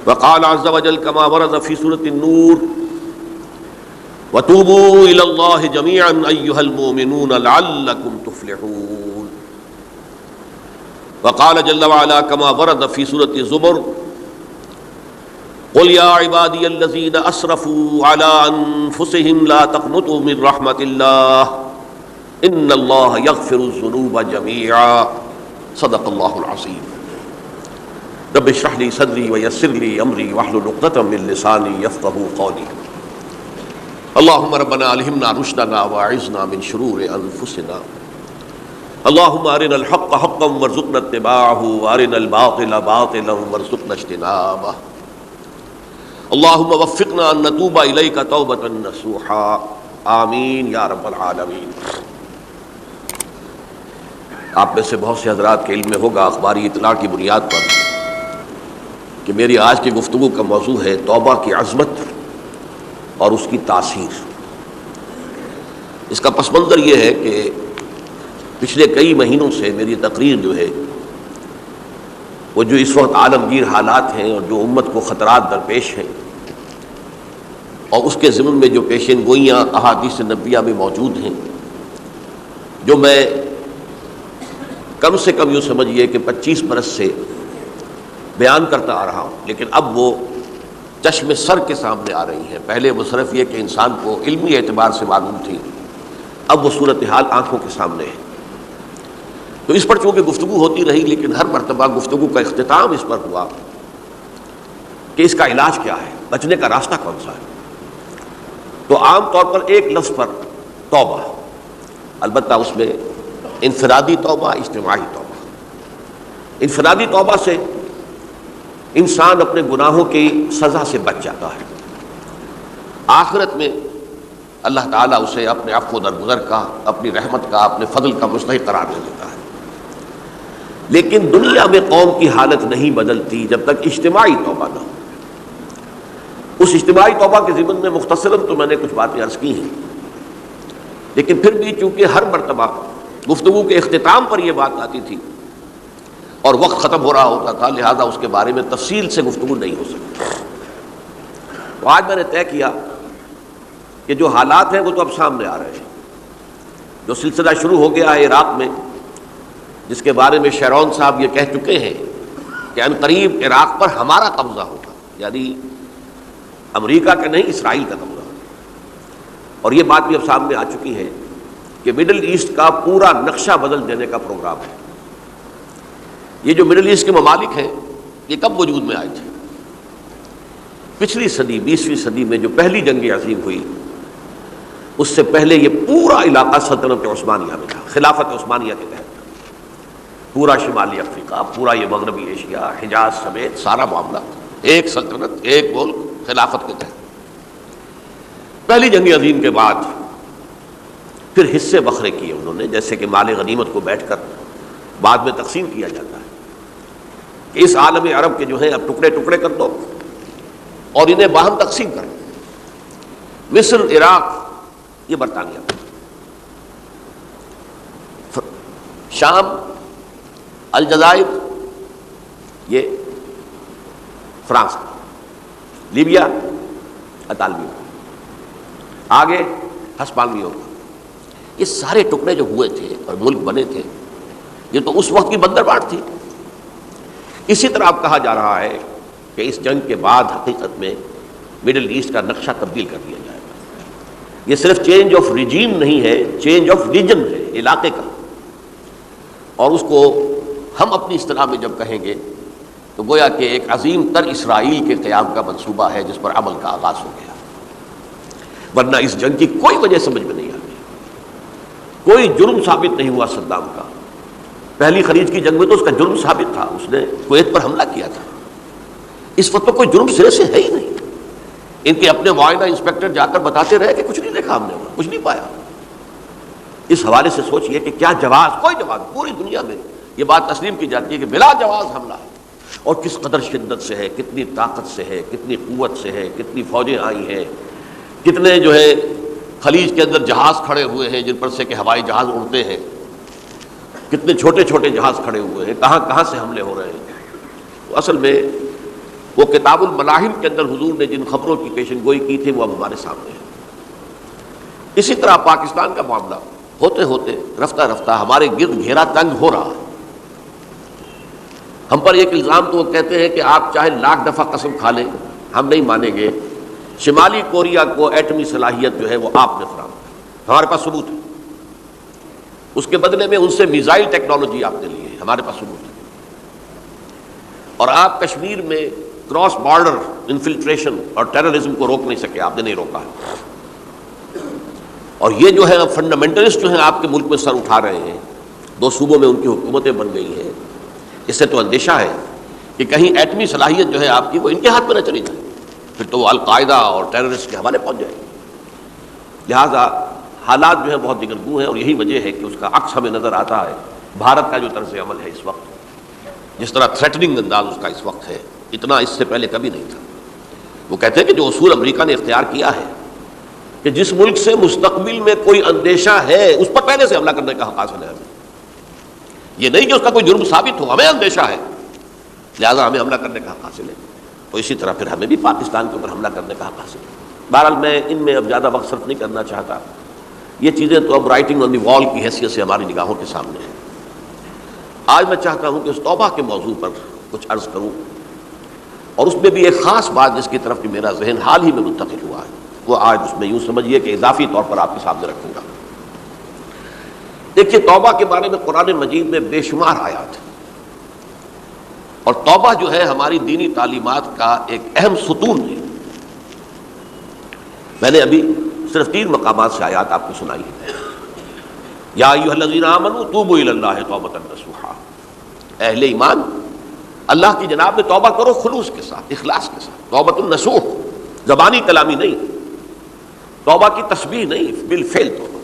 وقال عز وجل كما ورد في سورة النور وتوبوا إلى الله جميعا أيها المؤمنون لعلكم تفلحون. وقال جل وعلا كما ورد في سورة الزمر قل يا عبادي الذين أسرفوا على أنفسهم لا تقنطوا من رحمة الله إن الله يغفر الذنوب جميعا صدق الله العظيم. رب اشرح لي صدري ويسر لي امري واحلل عقدة من لساني يفقهوا قولي. اللهم ربنا الهمنا رشدنا واعذنا من شرور انفسنا. اللهم ارنا الحق حقا وارزقنا اتباعه وارنا الباطل باطلا وارزقنا اجتنابه. اللهم وفقنا ان نتوب اليك توبة نصوحا آمین یا رب العالمین. آپ میں سے بہت سے حضرات کے علم میں ہوگا اخباری اطلاع کی بنیاد پر کہ میری آج کی گفتگو کا موضوع ہے توبہ کی عظمت اور اس کی تاثیر. اس کا پس منظر یہ ہے کہ پچھلے کئی مہینوں سے میری تقریر جو ہے وہ جو اس وقت عالمگیر حالات ہیں اور جو امت کو خطرات درپیش ہیں اور اس کے ضمن میں جو پیشین گوئیاں احادیث نبویہ میں موجود ہیں، جو میں کم سے کم یوں سمجھیے کہ 25 برس سے بیان کرتا آ رہا ہوں، لیکن اب وہ چشم سر کے سامنے آ رہی ہیں. پہلے وہ صرف یہ کہ انسان کو علمی اعتبار سے معلوم تھی، اب وہ صورتحال آنکھوں کے سامنے ہے. تو اس پر چونکہ گفتگو ہوتی رہی، لیکن ہر مرتبہ گفتگو کا اختتام اس پر ہوا کہ اس کا علاج کیا ہے، بچنے کا راستہ کون سا ہے. تو عام طور پر ایک لفظ پر توبہ، البتہ اس میں انفرادی توبہ، اجتماعی توبہ. انفرادی توبہ سے انسان اپنے گناہوں کی سزا سے بچ جاتا ہے. آخرت میں اللہ تعالیٰ اسے اپنے عفو و درگزر کا، اپنی رحمت کا، اپنے فضل کا مستحق قرار دے دیتا ہے. لیکن دنیا میں قوم کی حالت نہیں بدلتی جب تک اجتماعی توبہ نہ ہو. اس اجتماعی توبہ کے ضمن میں مختصراً تو میں نے کچھ باتیں عرض کی ہیں، لیکن پھر بھی چونکہ ہر مرتبہ گفتگو کے اختتام پر یہ بات آتی تھی اور وقت ختم ہو رہا ہوتا تھا، لہذا اس کے بارے میں تفصیل سے گفتگو نہیں ہو سکتی. تو آج میں نے طے کیا کہ جو حالات ہیں وہ تو اب سامنے آ رہے ہیں. جو سلسلہ شروع ہو گیا ہے عراق میں، جس کے بارے میں شیرون صاحب یہ کہہ چکے ہیں کہ ان قریب عراق پر ہمارا قبضہ ہوگا، یعنی امریکہ کا نہیں، اسرائیل کا قبضہ ہوگا. اور یہ بات بھی اب سامنے آ چکی ہے کہ مڈل ایسٹ کا پورا نقشہ بدل دینے کا پروگرام ہے. یہ جو مڈل ایسٹ کے ممالک ہیں یہ کب وجود میں آئے تھے؟ پچھلی صدی، 20ویں صدی میں جو پہلی جنگ عظیم ہوئی، اس سے پہلے یہ پورا علاقہ سلطنت عثمانیہ میں تھا، خلافت عثمانیہ کے تحت. پورا شمالی افریقہ، پورا یہ مغربی ایشیا، حجاز سمیت سارا معاملہ ایک سلطنت، ایک ملک، خلافت کے تحت. پہلی جنگ عظیم کے بعد پھر حصے بکھرے کیے انہوں نے، جیسے کہ مال غنیمت کو بیٹھ کر بعد میں تقسیم کیا جاتا ہے کہ اس عالم عرب کے جو ہیں اب ٹکڑے ٹکڑے کر دو اور انہیں باہم تقسیم کر دو. مصر، عراق یہ برطانیہ، شام، الجزائر یہ فرانس، لیبیا اطالوی، آگے ہسپانویوں کا. یہ سارے ٹکڑے جو ہوئے تھے اور ملک بنے تھے، یہ تو اس وقت کی بندرباٹ تھی. اسی طرح اب کہا جا رہا ہے کہ اس جنگ کے بعد حقیقت میں مڈل ایسٹ کا نقشہ تبدیل کر دیا جائے گا. یہ صرف چینج آف ریجیم نہیں ہے، چینج آف ریجن ہے، علاقے کا. اور اس کو ہم اپنی اصطلاح میں جب کہیں گے تو گویا کہ ایک عظیم تر اسرائیل کے قیام کا منصوبہ ہے جس پر عمل کا آغاز ہو گیا. ورنہ اس جنگ کی کوئی وجہ سمجھ میں نہیں آتی. کوئی جرم ثابت نہیں ہوا صدام کا. پہلی خلیج کی جنگ میں تو اس کا جرم ثابت تھا، اس نے کویت پر حملہ کیا تھا. اس وقت تو کوئی جرم سرے سے ہے ہی نہیں. ان کے اپنے معاہدہ انسپیکٹر جا کر بتاتے رہے کہ کچھ نہیں دیکھا ہم نے، کچھ نہیں پایا. اس حوالے سے سوچئے کہ کیا جواز، کوئی جواز پوری دنیا میں یہ بات تسلیم کی جاتی ہے کہ بلا جواز حملہ ہے. اور کس قدر شدت سے ہے، کتنی طاقت سے ہے، کتنی قوت سے ہے، کتنی فوجیں آئی ہیں، کتنے جو ہے خلیج کے اندر جہاز کھڑے ہوئے ہیں جن پر سے کہ ہوائی جہاز اڑتے ہیں، کتنے چھوٹے چھوٹے جہاز کھڑے ہوئے ہیں، کہاں کہاں سے حملے ہو رہے ہیں. تو اصل میں وہ کتاب الملاحم کے اندر حضور نے جن خبروں کی پیشن گوئی کی تھی وہ اب ہمارے سامنے ہے۔ اسی طرح پاکستان کا معاملہ ہوتے ہوتے رفتہ رفتہ ہمارے گرد گھیرا تنگ ہو رہا ہے۔ ہم پر ایک الزام تو وہ کہتے ہیں کہ آپ چاہے لاکھ دفعہ قسم کھا لیں ہم نہیں مانیں گے، شمالی کوریا کو ایٹمی صلاحیت جو ہے وہ آپ نے فراہم کی، ہمارے پاس ثبوت ہے۔ اس کے بدلے میں ان سے میزائل ٹیکنالوجی آپ نے لی ہے، ہمارے پاس ثبوت ہے۔ اور آپ کشمیر میں کراس بارڈر انفلٹریشن اور ٹیررزم کو روک نہیں سکے، آپ نے نہیں روکا ہے۔ اور یہ جو ہے فنڈامنٹلسٹ جو ہیں آپ کے ملک میں سر اٹھا رہے ہیں، 2 صوبوں میں ان کی حکومتیں بن گئی ہیں، اس سے تو اندیشہ ہے کہ کہیں ایٹمی صلاحیت جو ہے آپ کی وہ ان کے ہاتھ میں نہ چلی جائے، پھر تو وہ القاعدہ اور ٹیررسٹ کے حوالے پہنچ جائے گی۔ لہٰذا حالات جو ہے بہت دگرگوں ہیں، اور یہی وجہ ہے کہ اس کا عکس ہمیں نظر آتا ہے بھارت کا جو طرز عمل ہے اس وقت، جس طرح تھریٹننگ انداز اس کا اس وقت ہے، اتنا اس سے پہلے کبھی نہیں تھا۔ وہ کہتے ہیں کہ جو اصول امریکہ نے اختیار کیا ہے کہ جس ملک سے مستقبل میں کوئی اندیشہ ہے اس پر پہلے سے حملہ کرنے کا حق حاصل ہے ہمیں، یہ نہیں کہ اس کا کوئی جرم ثابت ہو، ہمیں اندیشہ ہے لہٰذا ہمیں حملہ کرنے کا حق حاصل ہے، تو اسی طرح پھر ہمیں بھی پاکستان کے اوپر حملہ کرنے کا حق حاصل ہے۔ بہرحال میں ان میں اب زیادہ وقت صرف نہیں کرنا چاہتا، یہ چیزیں تو اب رائٹنگ آن دی وال کی حیثیت سے ہماری نگاہوں کے سامنے ہیں۔ آج میں چاہتا ہوں کہ اس توبہ کے موضوع پر کچھ عرض کروں، اور اس میں بھی ایک خاص بات جس کی طرف کہ میرا ذہن حال ہی میں منتقل ہوا ہے، وہ آج اس میں یوں سمجھیے کہ اضافی طور پر آپ کے سامنے رکھوں گا۔ دیکھیے توبہ کے بارے میں قرآن مجید میں بے شمار آیات ہیں، اور توبہ جو ہے ہماری دینی تعلیمات کا ایک اہم ستون ہے۔ میں نے ابھی صرف 3 مقامات سے آیات آپ کو سنائی ہے۔ یا ایھا الذین آمنوا توبوا الی اللہ توبۃ نصوحا، اہل ایمان اللہ کی جناب میں توبہ کرو خلوص کے ساتھ، اخلاص کے ساتھ۔ توبۃ النصوح زبانی کلامی نہیں، توبہ کی تسبیح نہیں، بالفعل توبہ۔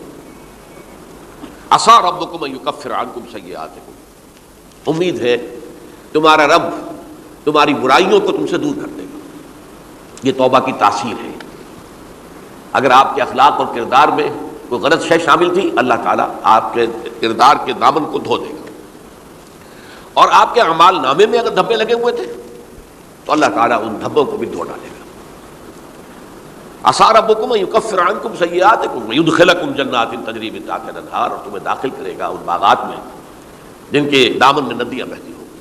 عسیٰ ربکم ان یکفر عنکم سیئاتکم، امید ہے تمہارا رب تمہاری برائیوں کو تم سے دور کر دے گا۔ یہ توبہ کی تاثیر ہے۔ اگر آپ کے اخلاق اور کردار میں کوئی غلط شے شامل تھی، اللہ تعالیٰ آپ کے کردار کے دامن کو دھو دے گا، اور آپ کے اعمال نامے میں اگر دھبے لگے ہوئے تھے تو اللہ تعالیٰ ان دھبوں کو بھی دھو ڈالے گا۔ عسیٰ ربکم ان یکفر عنکم سیئاتکم ویدخلکم جنات تجری من تحتہا الانہار، اور تمہیں داخل کرے گا ان باغات میں جن کے دامن میں ندیاں بہتی ہوں گی۔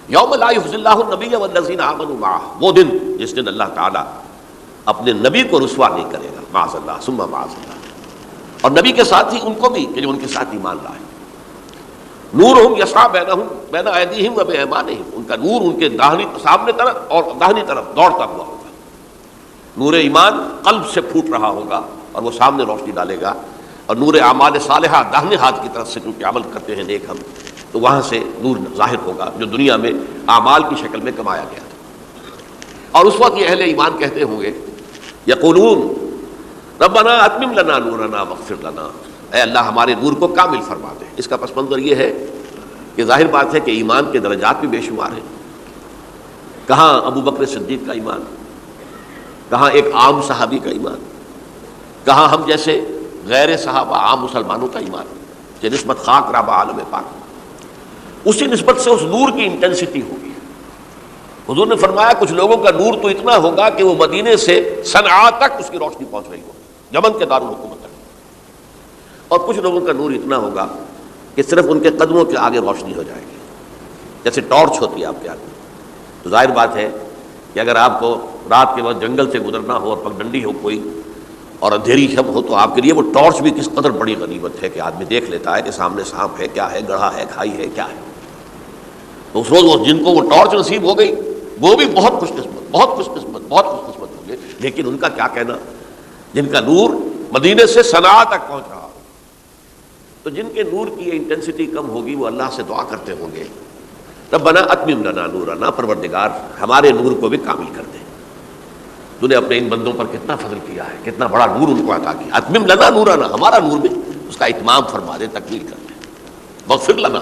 یوم لا یخزی اللہ النبی والذین آمنوا معہ، وہ دن جس دن اللہ تعالیٰ اپنے نبی کو رسوا نہیں کرے گا، معاذ اللہ ثم معاذ اللہ، اور نبی کے ساتھ ہی ان کو بھی کہ جو ان کے ساتھ ایمان لائے۔ نورہم یسعی بین ایدیہم و بایمانہم، ان کا نور ان کے سامنے طرف اور داہنی طرف دوڑتا ہوا ہوگا۔ نور ایمان قلب سے پھوٹ رہا ہوگا اور وہ سامنے روشنی ڈالے گا، اور نور اعمال صالحہ داہنے ہاتھ کی طرف سے کیونکہ عمل کرتے ہیں نیک ہم، تو وہاں سے نور ظاہر ہوگا جو دنیا میں اعمال کی شکل میں کمایا گیا تھا۔ اور اس وقت یہ اہل ایمان کہتے ہوں گے یقولون ربنا اتمم لنا نورنا واغفر لنا، اے اللہ ہمارے نور کو کامل فرما دے۔ اس کا پس منظر یہ ہے کہ ظاہر بات ہے کہ ایمان کے درجات بھی بے شمار ہیں۔ کہاں ابو بکر صدیق کا ایمان، کہاں ایک عام صحابی کا ایمان، کہاں ہم جیسے غیر صحابہ عام مسلمانوں کا ایمان، کہ نسبت خاک رابع عالم پاک، اسی نسبت سے اس نور کی انٹینسٹی ہوگی۔ حضور نے فرمایا کچھ لوگوں کا نور تو اتنا ہوگا کہ وہ مدینے سے صنعاء تک اس کی روشنی پہنچ رہی ہوگی، یمن کے دارالحکومت تک، اور کچھ لوگوں کا نور اتنا ہوگا کہ صرف ان کے قدموں کے آگے روشنی ہو جائے گی، جیسے ٹارچ ہوتی ہے آپ کے آگے۔ تو ظاہر بات ہے کہ اگر آپ کو رات کے وقت جنگل سے گزرنا ہو اور پگڈنڈی ہو کوئی اور اندھیری شب ہو، تو آپ کے لیے وہ ٹارچ بھی کس قدر بڑی غنیمت ہے کہ آدمی دیکھ لیتا ہے کہ سامنے سانپ ہے، کیا ہے، گڑھا ہے، کھائی ہے، کیا ہے۔ تو اس روز جن کو وہ ٹارچ نصیب ہو گئی وہ بھی بہت خوش قسمت، بہت خوش قسمت، بہت خوش قسمت ہوں گے۔ لیکن ان کا کیا کہنا جن کا نور مدینے سے صنعاء تک پہنچ رہا ہو؟ تو جن کے نور کی انٹینسٹی کم ہوگی وہ اللہ سے دعا کرتے ہوں گے ربنا اتمم لنا نورنا، پروردگار ہمارے نور کو بھی کامل کر دے۔ تو نے اپنے ان بندوں پر کتنا فضل کیا ہے، کتنا بڑا نور ان کو عطا کیا۔ اتمم لنا نورنا، ہمارا نور بھی اس کا اتمام فرما دے، تکمیل کر دے۔ واغفر لنا،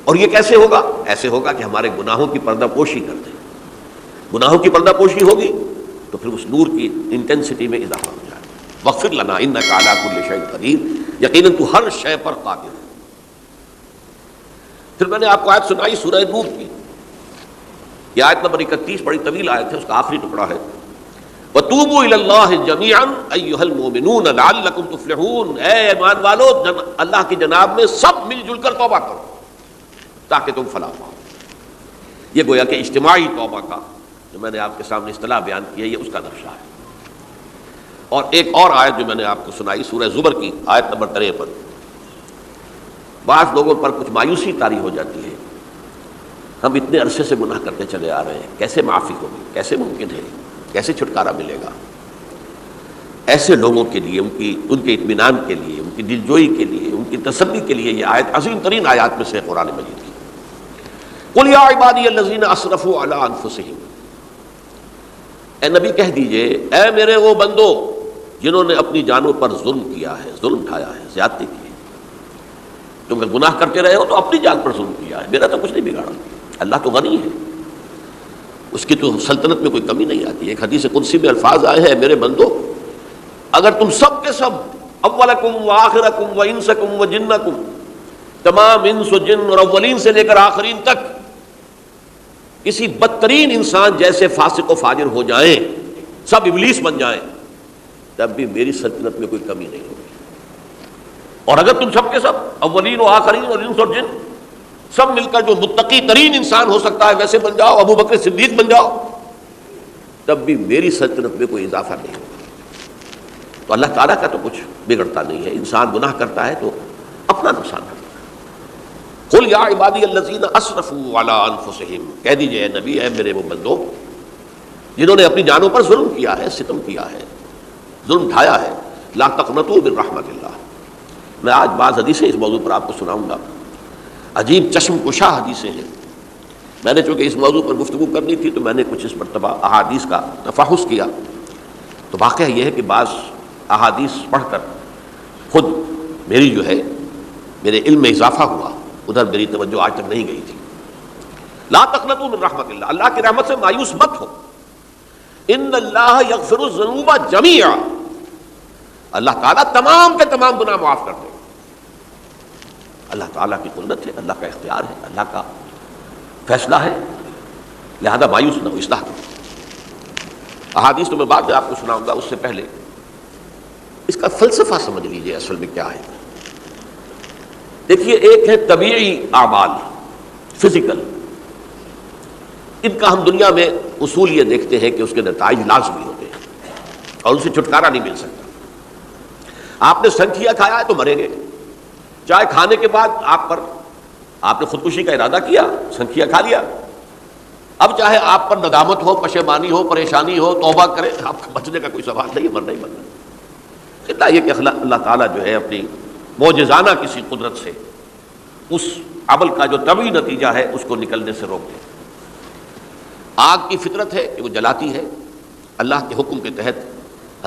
اور یہ کیسے ہوگا؟ ایسے ہوگا کہ ہمارے گناہوں کی پردہ پوشی کر دے۔ گناہوں کی پردہ پوشی ہوگی تو پھر اس نور کی انٹینسٹی میں اضافہ ہو جائے گا۔ واغفر لنا انک علی کل شیء قدیر، یقیناً تو ہر شے پر قادر ہے۔ پھر میں نے آپ کو آیت سنائی سورہ نور کی، یہ آیت نمبر 31 بڑی طویل آیت ہے، اس کا آخری ٹکڑا ہے وَتُوبُوا إِلَى اللَّهِ جَمِيعًا أَيُّهَا الْمُؤْمِنُونَ لَعَلَّكُمْ تُفْلِحُونَ، اے ایمان والو اللہ کی جناب میں سب مل جل کر توبہ کرو تاکہ تم فلاح پاؤ۔ یہ گویا کہ اجتماعی توبہ کا جو میں نے آپ کے سامنے اصطلاح بیان کی ہے، یہ اس کا نقشہ ہے۔ اور ایک اور آیت جو میں نے آپ کو سنائی سورہ زمر کی آیت نمبر 53، بعض لوگوں پر کچھ مایوسی طاری ہو جاتی ہے، ہم اتنے عرصے سے گناہ کرتے چلے آ رہے ہیں، کیسے معافی ہوگی، کیسے ممکن ہے، کیسے چھٹکارا ملے گا؟ ایسے لوگوں کے لیے ان کے اطمینان کے لیے، ان کی دلجوئی کے لیے، ان کی تسلی کے لیے یہ آیت عظیم ترین آیات میں سے قرآن مجید کی۔ قُلْ يَا عِبَادِيَ الَّذِينَ أَسْرَفُوا عَلَىٰ أَنفُسِهِمْ، اے نبی کہہ دیجئے اے میرے وہ بندو جنہوں نے اپنی جانوں پر ظلم کیا ہے، ظلم اٹھایا ہے، زیادتی کی ہے۔ تم اگر گناہ کرتے رہے ہو تو اپنی جان پر ظلم کیا ہے، میرا تو کچھ نہیں بگاڑا، اللہ تو غنی ہے، اس کی تو سلطنت میں کوئی کمی نہیں آتی۔ ایک حدیث قدسی میں الفاظ آئے ہیں میرے بندو اگر تم سب کے سب اولکم و آخرکم و انسکم و جنکم، تمام انس و جن اور اولین سے لے کر آخرین تک کسی بدترین انسان جیسے فاسق و فاجر ہو جائیں، سب ابلیس بن جائیں، تب بھی میری سلطنت میں کوئی کمی نہیں ہوگی۔ اور اگر تم سب کے سب اولین و آخرین اور انس اور جن سب مل کر جو متقی ترین انسان ہو سکتا ہے ویسے بن جاؤ، ابو بکر صدیق بن جاؤ، تب بھی میری سلطنت میں کوئی اضافہ نہیں ہوگا۔ تو اللہ تعالیٰ کا تو کچھ بگڑتا نہیں ہے، انسان گناہ کرتا ہے تو اپنا نقصان کرتا ہے۔ قُلْ يَا عِبَادِيَ الَّذِينَ أَسْرَفُوا عَلَىٰ أَنفُسِهِمْ، کہہ دیجئے اے نبی اے میرے وہ بندو جنہوں نے اپنی جانوں پر ظلم کیا ہے، ستم کیا ہے، ظلم اٹھایا ہے، لَا تَقْنَطُوا مِن رَحْمَتِ اللَّهِ۔ میں آج بعض حدیثیں اس موضوع پر آپ کو سناؤں گا، عجیب چشم کشا حدیثیں ہیں۔ میں نے چونکہ اس موضوع پر گفتگو کرنی تھی تو میں نے کچھ اس مرتبہ احادیث کا تفحص کیا، تو واقعہ یہ ہے کہ بعض احادیث پڑھ کر خود میری جو ہے میرے علم میں اضافہ ہوا، ادھر میری توجہ آج تک نہیں گئی تھی۔ لا تقنطوا من رحمت اللہ، اللہ کی رحمت سے مایوس مت ہو۔ ان اللہ یغفر الذنوب جميعا، اللہ تعالیٰ تمام کے تمام گناہ معاف کر دے۔ اللہ تعالیٰ کی قدرت ہے، اللہ کا اختیار ہے، اللہ کا فیصلہ ہے، لہذا مایوس نہ ہو، اصلاح کرو۔ احادیث تو میں بعد میں آپ کو سناؤں گا، اس سے پہلے اس کا فلسفہ سمجھ لیجئے اصل میں کیا ہے۔ دیکھیے ایک ہے طبیعی اعمال، فزیکل، ان کا ہم دنیا میں اصول یہ دیکھتے ہیں کہ اس کے نتائج لازمی ہوتے ہیں اور ان سے چھٹکارا نہیں مل سکتا۔ آپ نے سنکھیا کھایا ہے تو مریں گے، چائے کھانے کے بعد آپ نے خودکشی کا ارادہ کیا، سنکھیا کھا لیا، اب چاہے آپ پر ندامت ہو، پشیمانی ہو، پریشانی ہو، توبہ کرے، آپ کا بچنے کا کوئی سوال نہیں ہے، مرنا ہی مرنا۔ اتنا یہ کہ اللہ تعالیٰ جو ہے اپنی معجزانہ کسی قدرت سے اس عمل کا جو طبعی نتیجہ ہے اس کو نکلنے سے روک دے۔ آگ کی فطرت ہے کہ وہ جلاتی ہے، اللہ کے حکم کے تحت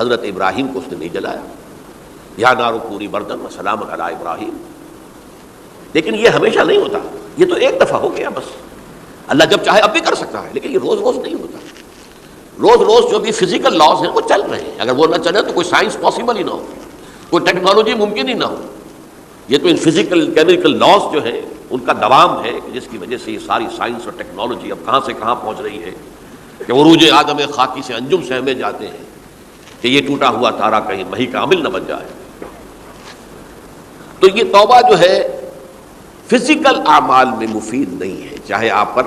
حضرت ابراہیم کو اس نے نہیں جلایا، یا نار کونی بردن وسلام علی ابراہیم۔ لیکن یہ ہمیشہ نہیں ہوتا، یہ تو ایک دفعہ ہو گیا بس، اللہ جب چاہے اب بھی کر سکتا ہے، لیکن یہ روز روز نہیں ہوتا۔ روز روز جو بھی فزیکل لاز ہیں وہ چل رہے ہیں، اگر وہ نہ چلے تو کوئی سائنس پاسبل ہی نہ ہو، کوئی ٹیکنالوجی ممکن ہی نہ ہو۔ یہ تو ان فزیکل کیمیکل لاز جو ہیں ان کا دوام ہے کہ جس کی وجہ سے یہ ساری سائنس اور ٹیکنالوجی اب کہاں سے کہاں پہنچ رہی ہے کہ عروج آدم خاکی سے انجم سہمے جاتے ہیں کہ یہ ٹوٹا ہوا تارا کہیں مہی کا عامل نہ بن جائے۔ تو یہ توبہ جو ہے فزیکل اعمال میں مفید نہیں ہے، چاہے آپ پر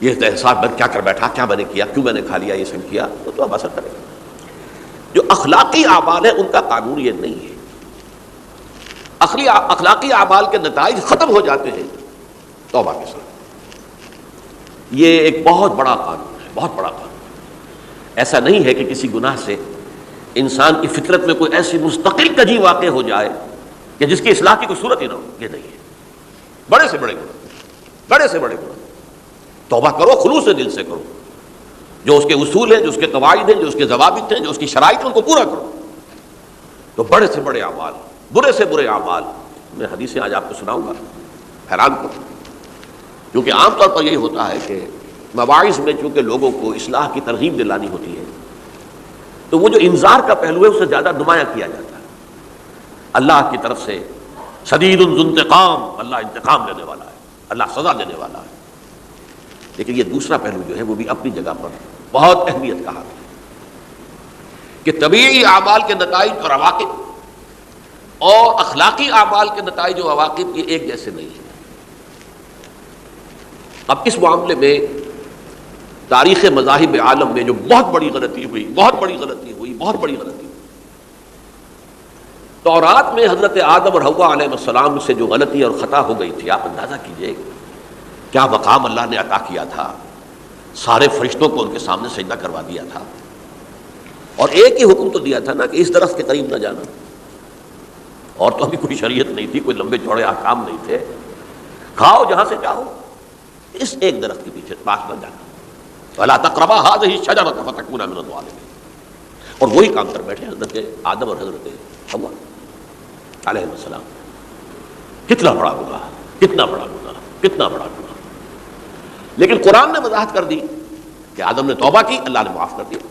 یہ احساس میں کیا کر بیٹھا، کیا میں نے کیا، کیوں میں نے کھا لیا، یہ سب کیا، تو اب اثر کرے گا۔ جو اخلاقی اعمال ہیں ان کا قانون یہ نہیں ہے، اخلاقی اعمال کے نتائج ختم ہو جاتے ہیں توبہ کے ساتھ۔ یہ ایک بہت بڑا قانون ہے، بہت بڑا قانون۔ ایسا نہیں ہے کہ کسی گناہ سے انسان کی فطرت میں کوئی ایسی مستقل کجی واقع ہو جائے کہ جس کی اصلاح کی کوئی صورت ہی نہ ہو، یہ نہیں ہے۔ بڑے سے بڑے گناہ، بڑے سے بڑے گناہ توبہ کرو، خلوص دل سے کرو، جو اس کے اصول ہیں، جو اس کے قواعد ہیں، جو اس کے ضوابط ہیں، جو اس کی شرائط ہیں، ان کو پورا کرو۔ تو بڑے سے بڑے اعمال، برے سے برے اعمال، میں حدیثیں آج آپ کو سناؤں گا، حیران کروں، کیونکہ عام طور پر یہی ہوتا ہے کہ مواعظ میں چونکہ لوگوں کو اصلاح کی ترغیب دلانی ہوتی ہے تو وہ جو انذار کا پہلو ہے اسے زیادہ نمایاں کیا جاتا ہے۔ اللہ کی طرف سے شدید ذو انتقام، اللہ انتقام لینے والا ہے، اللہ سزا دینے والا ہے۔ لیکن یہ دوسرا پہلو جو ہے وہ بھی اپنی جگہ پر بہت اہمیت کا حامل ہے کہ طبیعی اعمال کے نتائج اور عواقب اور اخلاقی اعمال کے نتائج و عواقب یہ ایک جیسے نہیں ہیں۔ اب اس معاملے میں تاریخ مذاہب عالم میں جو بہت بڑی غلطی ہوئی تورات میں حضرت آدم اور حوا علیہ السلام سے جو غلطی اور خطا ہو گئی تھی، آپ اندازہ کیجئے کیا مقام اللہ نے عطا کیا تھا، سارے فرشتوں کو ان کے سامنے سجدہ کروا دیا تھا، اور ایک ہی حکم تو دیا تھا نا کہ اس درخت کے قریب نہ جانا، اور تو ابھی کوئی شریعت نہیں تھی، کوئی لمبے چوڑے احکام نہیں تھے، کھاؤ جہاں سے چاہو، اس ایک درخت کے پیچھے پاس نہ جانا، وَلَا تَقْرَبَا هَٰذِهِ الشَّجَرَةَ فَتَكُونَا مِنَ الظَّالِمِينَ، اور وہی کام کر بیٹھے حضرت آدم اور حضرت حوا علیہ السلام۔ کتنا بڑا گناہ، کتنا بڑا گناہ، کتنا بڑا گناہ! لیکن قرآن نے وضاحت کر دی کہ آدم نے توبہ کی، اللہ نے معاف کر دیا۔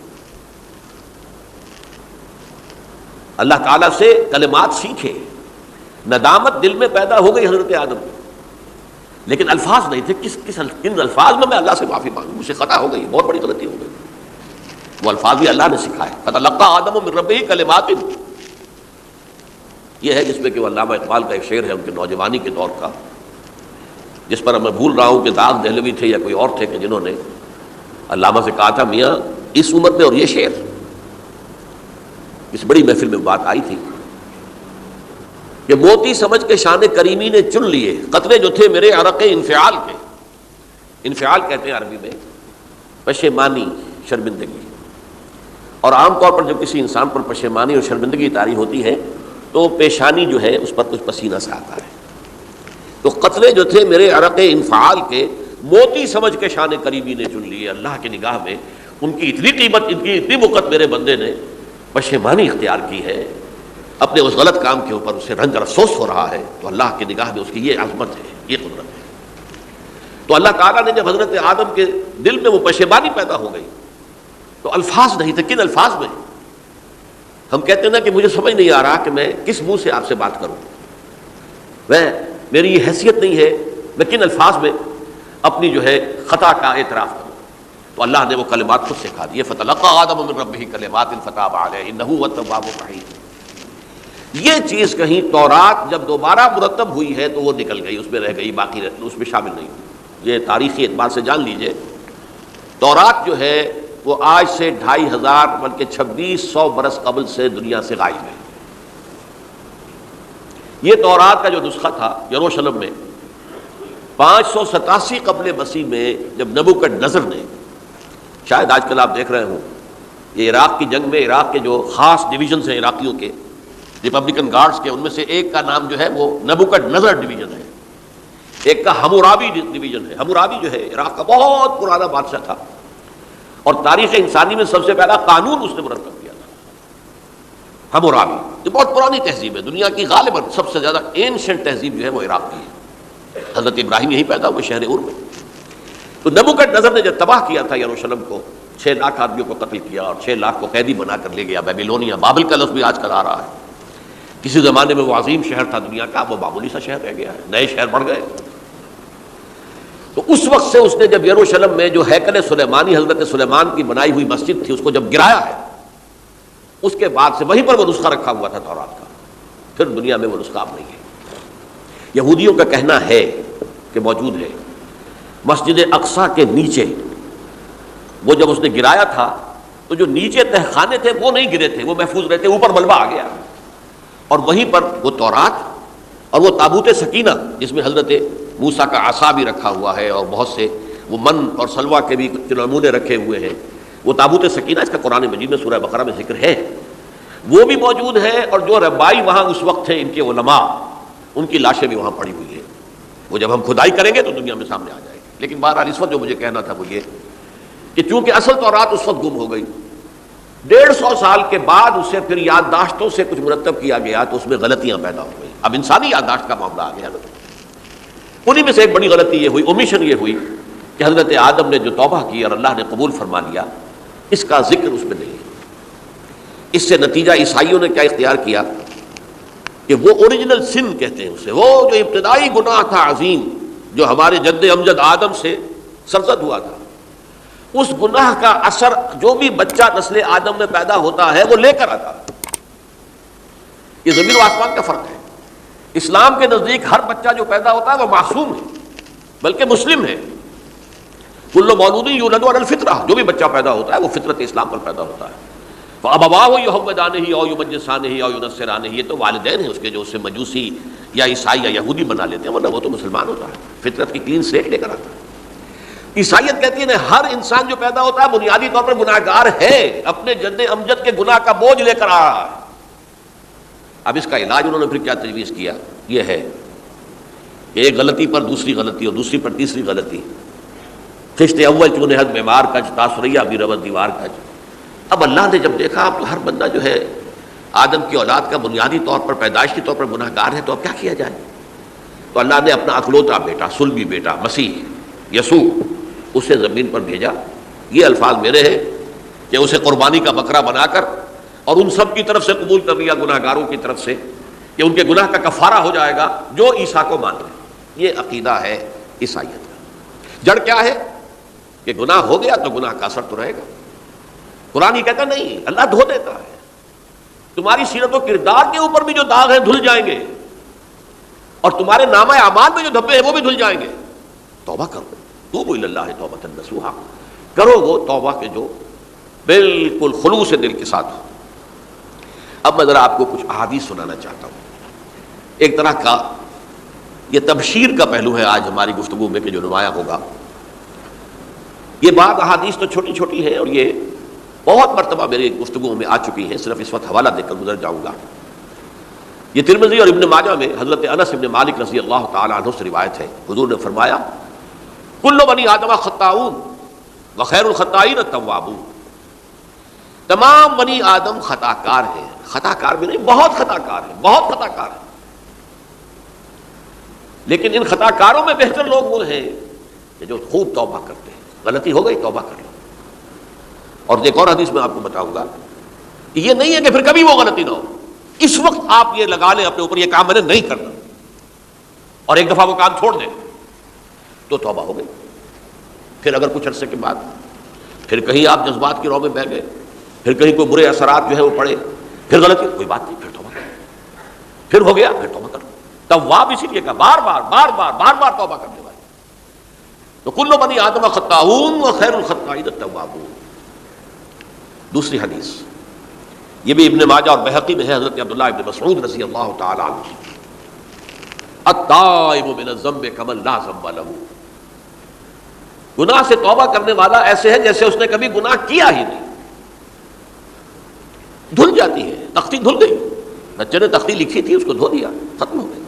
اللہ تعالیٰ سے کلمات سیکھے، ندامت دل میں پیدا ہو گئی حضرت آدم کو، لیکن الفاظ نہیں تھے، کن الفاظ میں اللہ سے معافی مانگوں، مجھ سے خطا ہو گئی، بہت بڑی غلطی ہو گئی۔ وہ الفاظ بھی اللہ نے سکھائے، فَتَلَقَّىٰ آدَمُ مِن رَبِّهِ كَلِمَاتٍ، یہ ہے جس میں کہ وہ علامہ اقبال کا ایک شعر ہے ان کے نوجوانی کے دور کا، جس پر میں بھول رہا ہوں کہ داغ دہلوی تھے یا کوئی اور تھے کہ جنہوں نے علامہ سے کہا تھا میاں اس امت میں اور یہ شعر، اس بڑی محفل میں بات آئی تھی کہ موتی سمجھ کے شان کریمی نے چن لیے قطرے جو تھے میرے عرق انفعال کے۔ انفعال کہتے ہیں عربی میں پشیمانی، شرمندگی، اور عام طور پر جب کسی انسان پر پشیمانی اور شرمندگی طاری ہوتی ہے تو پیشانی جو ہے اس پر کچھ پسینہ سا آتا ہے۔ تو قطرے جو تھے میرے عرق انفعال کے موتی سمجھ کے شان کریمی نے چن لیے، اللہ کی نگاہ میں ان کی اتنی قیمت، ان کی اتنی وقت میرے بندے نے پشیمانی اختیار کی ہے، اپنے اس غلط کام کے اوپر اسے رنج اور افسوس ہو رہا ہے، تو اللہ کی نگاہ میں اس کی یہ عظمت ہے، یہ قدرت ہے۔ تو اللہ تعالیٰ نے جب حضرت آدم کے دل میں وہ پشیمانی پیدا ہو گئی تو الفاظ نہیں تھے، کن الفاظ میں؟ ہم کہتے ہیں نا کہ مجھے سمجھ نہیں آ رہا کہ میں کس منہ سے آپ سے بات کروں، میری یہ حیثیت نہیں ہے، میں کن الفاظ میں اپنی جو ہے خطا کا اعتراف کروں۔ تو اللہ نے وہ کلمات خود سکھا دیے، فَتَلَقَّىٰ آدَمُ مِن رَبِّهِ كَلِمَاتٍ فَتَابَ عَلَيْهِ إِنَّهُ هُوَ التَّوَّابُ الرَّحِيمُ۔ یہ چیز کہیں تورات جب دوبارہ مرتب ہوئی ہے تو وہ نکل گئی، اس میں رہ گئی، باقی اس میں شامل نہیں ہوئی۔ یہ تاریخی اعتبار سے جان لیجئے، تورات جو ہے وہ آج سے 2500 بلکہ 2600 برس قبل سے دنیا سے غائب ہے۔ یہ تورات کا جو نسخہ تھا یروشلم میں 587 قبل مسیح میں جب نبوکدنضر نے، شاید آج کل آپ دیکھ رہے ہوں یہ عراق کی جنگ میں عراق کے جو خاص ڈویژنز ہیں عراقیوں کے، ریپبلکن گارڈز کے، ان میں سے ایک کا نام جو ہے وہ نبوکدنضر ڈویژن ہے، ایک کا حمورابی ڈویژن ہے۔ حمورابی جو ہے عراق کا بہت پرانا بادشاہ تھا، اور تاریخ انسانی میں سب سے پہلا قانون اس نے مرتب کیا تھا، حمورابی۔ یہ بہت پرانی تہذیب ہے، دنیا کی غالباً سب سے زیادہ اینشنٹ تہذیب جو ہے وہ عراق کی ہے، حضرت ابراہیم یہیں پیدا ہوئے شہر عور میں۔ تو نبوکدنضر نے جب تباہ کیا تھا یروشلم کو، 6 لاکھ آدمیوں کو قتل کیا اور 6 لاکھ کو قیدی بنا کر لے گیا بیبیلونیا، بابل کا لفظ بھی آج کل آ رہا ہے۔ کسی زمانے میں وہ عظیم شہر تھا دنیا کا، وہ معمولی سا شہر رہ گیا ہے، نئے شہر بڑھ گئے۔ تو اس وقت سے اس نے جب یروشلم میں جو ہیکل سلیمانی حضرت سلیمان کی بنائی ہوئی مسجد تھی اس کو جب گرایا ہے، اس کے بعد سے وہیں پر وہ نسخہ رکھا ہوا تھا تورات کا، پھر دنیا میں وہ نسخہ اب نہیں ہے۔ یہودیوں کا کہنا ہے کہ موجود ہے مسجد اقصیٰ کے نیچے، وہ جب اس نے گرایا تھا تو جو نیچے تہخانے تھے وہ نہیں گرے تھے، وہ محفوظ رہتے، اوپر ملبہ آ گیا، اور وہیں پر وہ تورات اور وہ تابوت سکینہ جس میں حضرت موسیٰ کا عصا بھی رکھا ہوا ہے اور بہت سے وہ من اور سلوہ کے بھی کچھ نمونے رکھے ہوئے ہیں، وہ تابوت سکینہ اس کا قرآن مجید میں سورہ بقرہ میں ذکر ہے، وہ بھی موجود ہے، اور جو ربائی وہاں اس وقت تھے ان کے علماء، ان کی لاشیں بھی وہاں پڑی ہوئی ہیں۔ وہ جب ہم کھدائی کریں گے تو دنیا میں سامنے آ جائے گی۔ لیکن بہرحال اس وقت جو مجھے کہنا تھا وہ یہ کہ چونکہ اصل تورات اس وقت گم ہو گئی، 150 سال کے بعد اسے پھر یادداشتوں سے کچھ مرتب کیا گیا تو اس میں غلطیاں پیدا ہو گئی، اب انسانی یادداشت کا معاملہ آ گیا۔ انہی میں سے ایک بڑی غلطی یہ ہوئی، اومیشن یہ ہوئی کہ حضرت آدم نے جو توبہ کی اور اللہ نے قبول فرما لیا، اس کا ذکر اس میں نہیں۔ اس سے نتیجہ عیسائیوں نے کیا اختیار کیا کہ وہ اوریجنل سن کہتے ہیں اسے، وہ جو ابتدائی گناہ تھا عظیم، جو ہمارے جد امجد آدم سے سرزد ہوا تھا. اس گناہ کا اثر جو بھی بچہ نسل آدم میں پیدا ہوتا ہے وہ لے کر آتا ہے. یہ زمین و آسمان کا فرق ہے. اسلام کے نزدیک ہر بچہ جو پیدا ہوتا ہے وہ معصوم ہے بلکہ مسلم ہے. کل مولود یولد علی الفطرہ، جو بھی بچہ پیدا ہوتا ہے وہ فطرت اسلام پر پیدا ہوتا ہے. فابواہ یحودانہ او یمجسانہ او ینصرانہ، یہ تو والدین ہیں اس کے جو اسے مجوسی یا عیسائی یا یہودی بنا لیتے ہیں، ورنہ وہ تو مسلمان ہوتا ہے، فطرت کی کلین سلیٹ لے کر آتا ہے. عیسائیت کہتی ہے ہر انسان جو پیدا ہوتا ہے بنیادی طور پر گناہ گار ہے، اپنے جد امجد کے گناہ کا بوجھ لے کر آ رہا ہے. اب اس کا علاج انہوں نے پھر کیا تجویز کیا؟ یہ ہے کہ ایک غلطی پر دوسری غلطی اور دوسری پر تیسری غلطی. خشت اول چونے حد بیمار کج، تاثریہ بھی رود دیوار کج. اب اللہ نے جب دیکھا اب تو ہر بندہ جو ہے آدم کی اولاد کا بنیادی طور پر پیدائشی طور پر گناہ گار ہے، تو اب کیا کیا جائے؟ تو اللہ نے اپنا اکلوتا بیٹا، صلبی بیٹا مسیح یسوع اسے زمین پر بھیجا. یہ الفاظ میرے ہیں کہ اسے قربانی کا بکرا بنا کر اور ان سب کی طرف سے قبول کر لیا، گناہ گاروں کی طرف سے، کہ ان کے گناہ کا کفارہ ہو جائے گا جو عیسیٰ کو مان لے. یہ عقیدہ ہے عیسائیت کا. جڑ کیا ہے کہ گناہ ہو گیا تو گناہ کا اثر تو رہے گا. قرآن یہ کہتا نہیں، اللہ دھو دیتا ہے. تمہاری سیرت و کردار کے اوپر بھی جو داغ ہیں دھل جائیں گے، اور تمہارے نامہ اعمال میں جو دھبے ہیں وہ بھی دھل جائیں گے. توبہ کرو، توبوا الی اللہ توبۃ نصوحا، کرو وہ توبہ کے جو بالکل خلوص دل کے ساتھ ہو. اب میں ذرا آپ کو کچھ احادیث سنانا چاہتا ہوں. ایک طرح کا یہ تبشیر کا پہلو ہے آج ہماری گفتگو میں کہ جو نمایاں ہوگا. یہ بات احادیث تو چھوٹی چھوٹی ہے اور یہ بہت مرتبہ میری گفتگو میں آ چکی ہیں، صرف اس وقت حوالہ دے کر گزر جاؤں گا. یہ ترمذی اور ابن ماجہ میں حضرت انس ابن مالک رضی اللہ تعالی عنہ سے روایت ہے. حضور نے فرمایا کل بنی آدم خطاؤون وخیر الخطائین التوابون. تمام بنی آدم خطا کار ہیں. خطا کار بھی نہیں، بہت خطا کار ہیں، بہت خطا کار ہیں. لیکن ان خطا کاروں میں بہتر لوگ وہ ہیں کہ جو خوب توبہ کرتے ہیں. غلطی ہو گئی توبہ کر لو. اور ایک اور حدیث میں آپ کو بتاؤں گا کہ یہ نہیں ہے کہ پھر کبھی وہ غلطی نہ ہو. اس وقت آپ یہ لگا لیں اپنے اوپر یہ کام میں نے نہیں کرنا، اور ایک دفعہ وہ کام چھوڑ دیں تو توبہ ہو گئی. پھر اگر کچھ عرصے کے بعد پھر کہیں آپ جذبات کی رو میں بہ گئے، پھر کہیں کوئی برے اثرات جو ہے وہ پڑے، پھر غلطی، کوئی بات نہیں، پھر توبہ کرو. پھر ہو گیا پھر توبہ کرو. تواب اسی لیے کہا بار بار بار بار بار بار توبہ کرنے والے. تو کل بنی آدم خطاؤون وخیر الخطائین التوابون. دوسری حدیث یہ بھی ابن ماجہ اور بہقی میں ہے، حضرت عبداللہ ابن مسعود رضی اللہ تعالی عنہ. التائب من الذنب کمن لا ذنب له. گناہ سے توبہ کرنے والا ایسے ہے جیسے اس نے کبھی گناہ کیا ہی نہیں. دھل جاتی ہے، تختی دھل گئی. بچے نے تختی لکھی تھی، اس کو دھو دیا، ختم ہو گئی.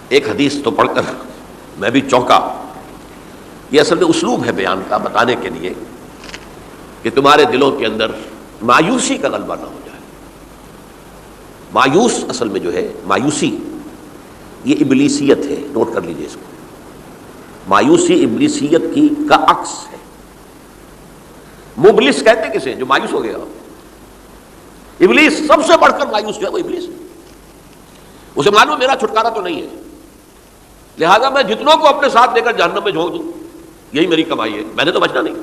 ایک حدیث تو پڑھ کر میں بھی چونکا. یہ اصل میں اسلوب ہے بیان کا، بتانے کے لیے کہ تمہارے دلوں کے اندر مایوسی کا غلبہ نہ ہو جائے. مایوس اصل میں جو ہے مایوسی یہ ابلیسیت ہے، نوٹ کر لیجئے اس کو. مایوسی ابلیسیت کی کا عکس ہے. مبلس کہتے کسے؟ جو مایوس ہو گیا. ابلیس سب سے بڑھ کر مایوس جو ہے وہ ابلیس ہے. اسے معلوم میرا چھٹکارا تو نہیں ہے، لہذا میں جتنوں کو اپنے ساتھ لے کر جہنم میں جھونک دوں یہی میری کمائی ہے، میں نے تو بچنا نہیں.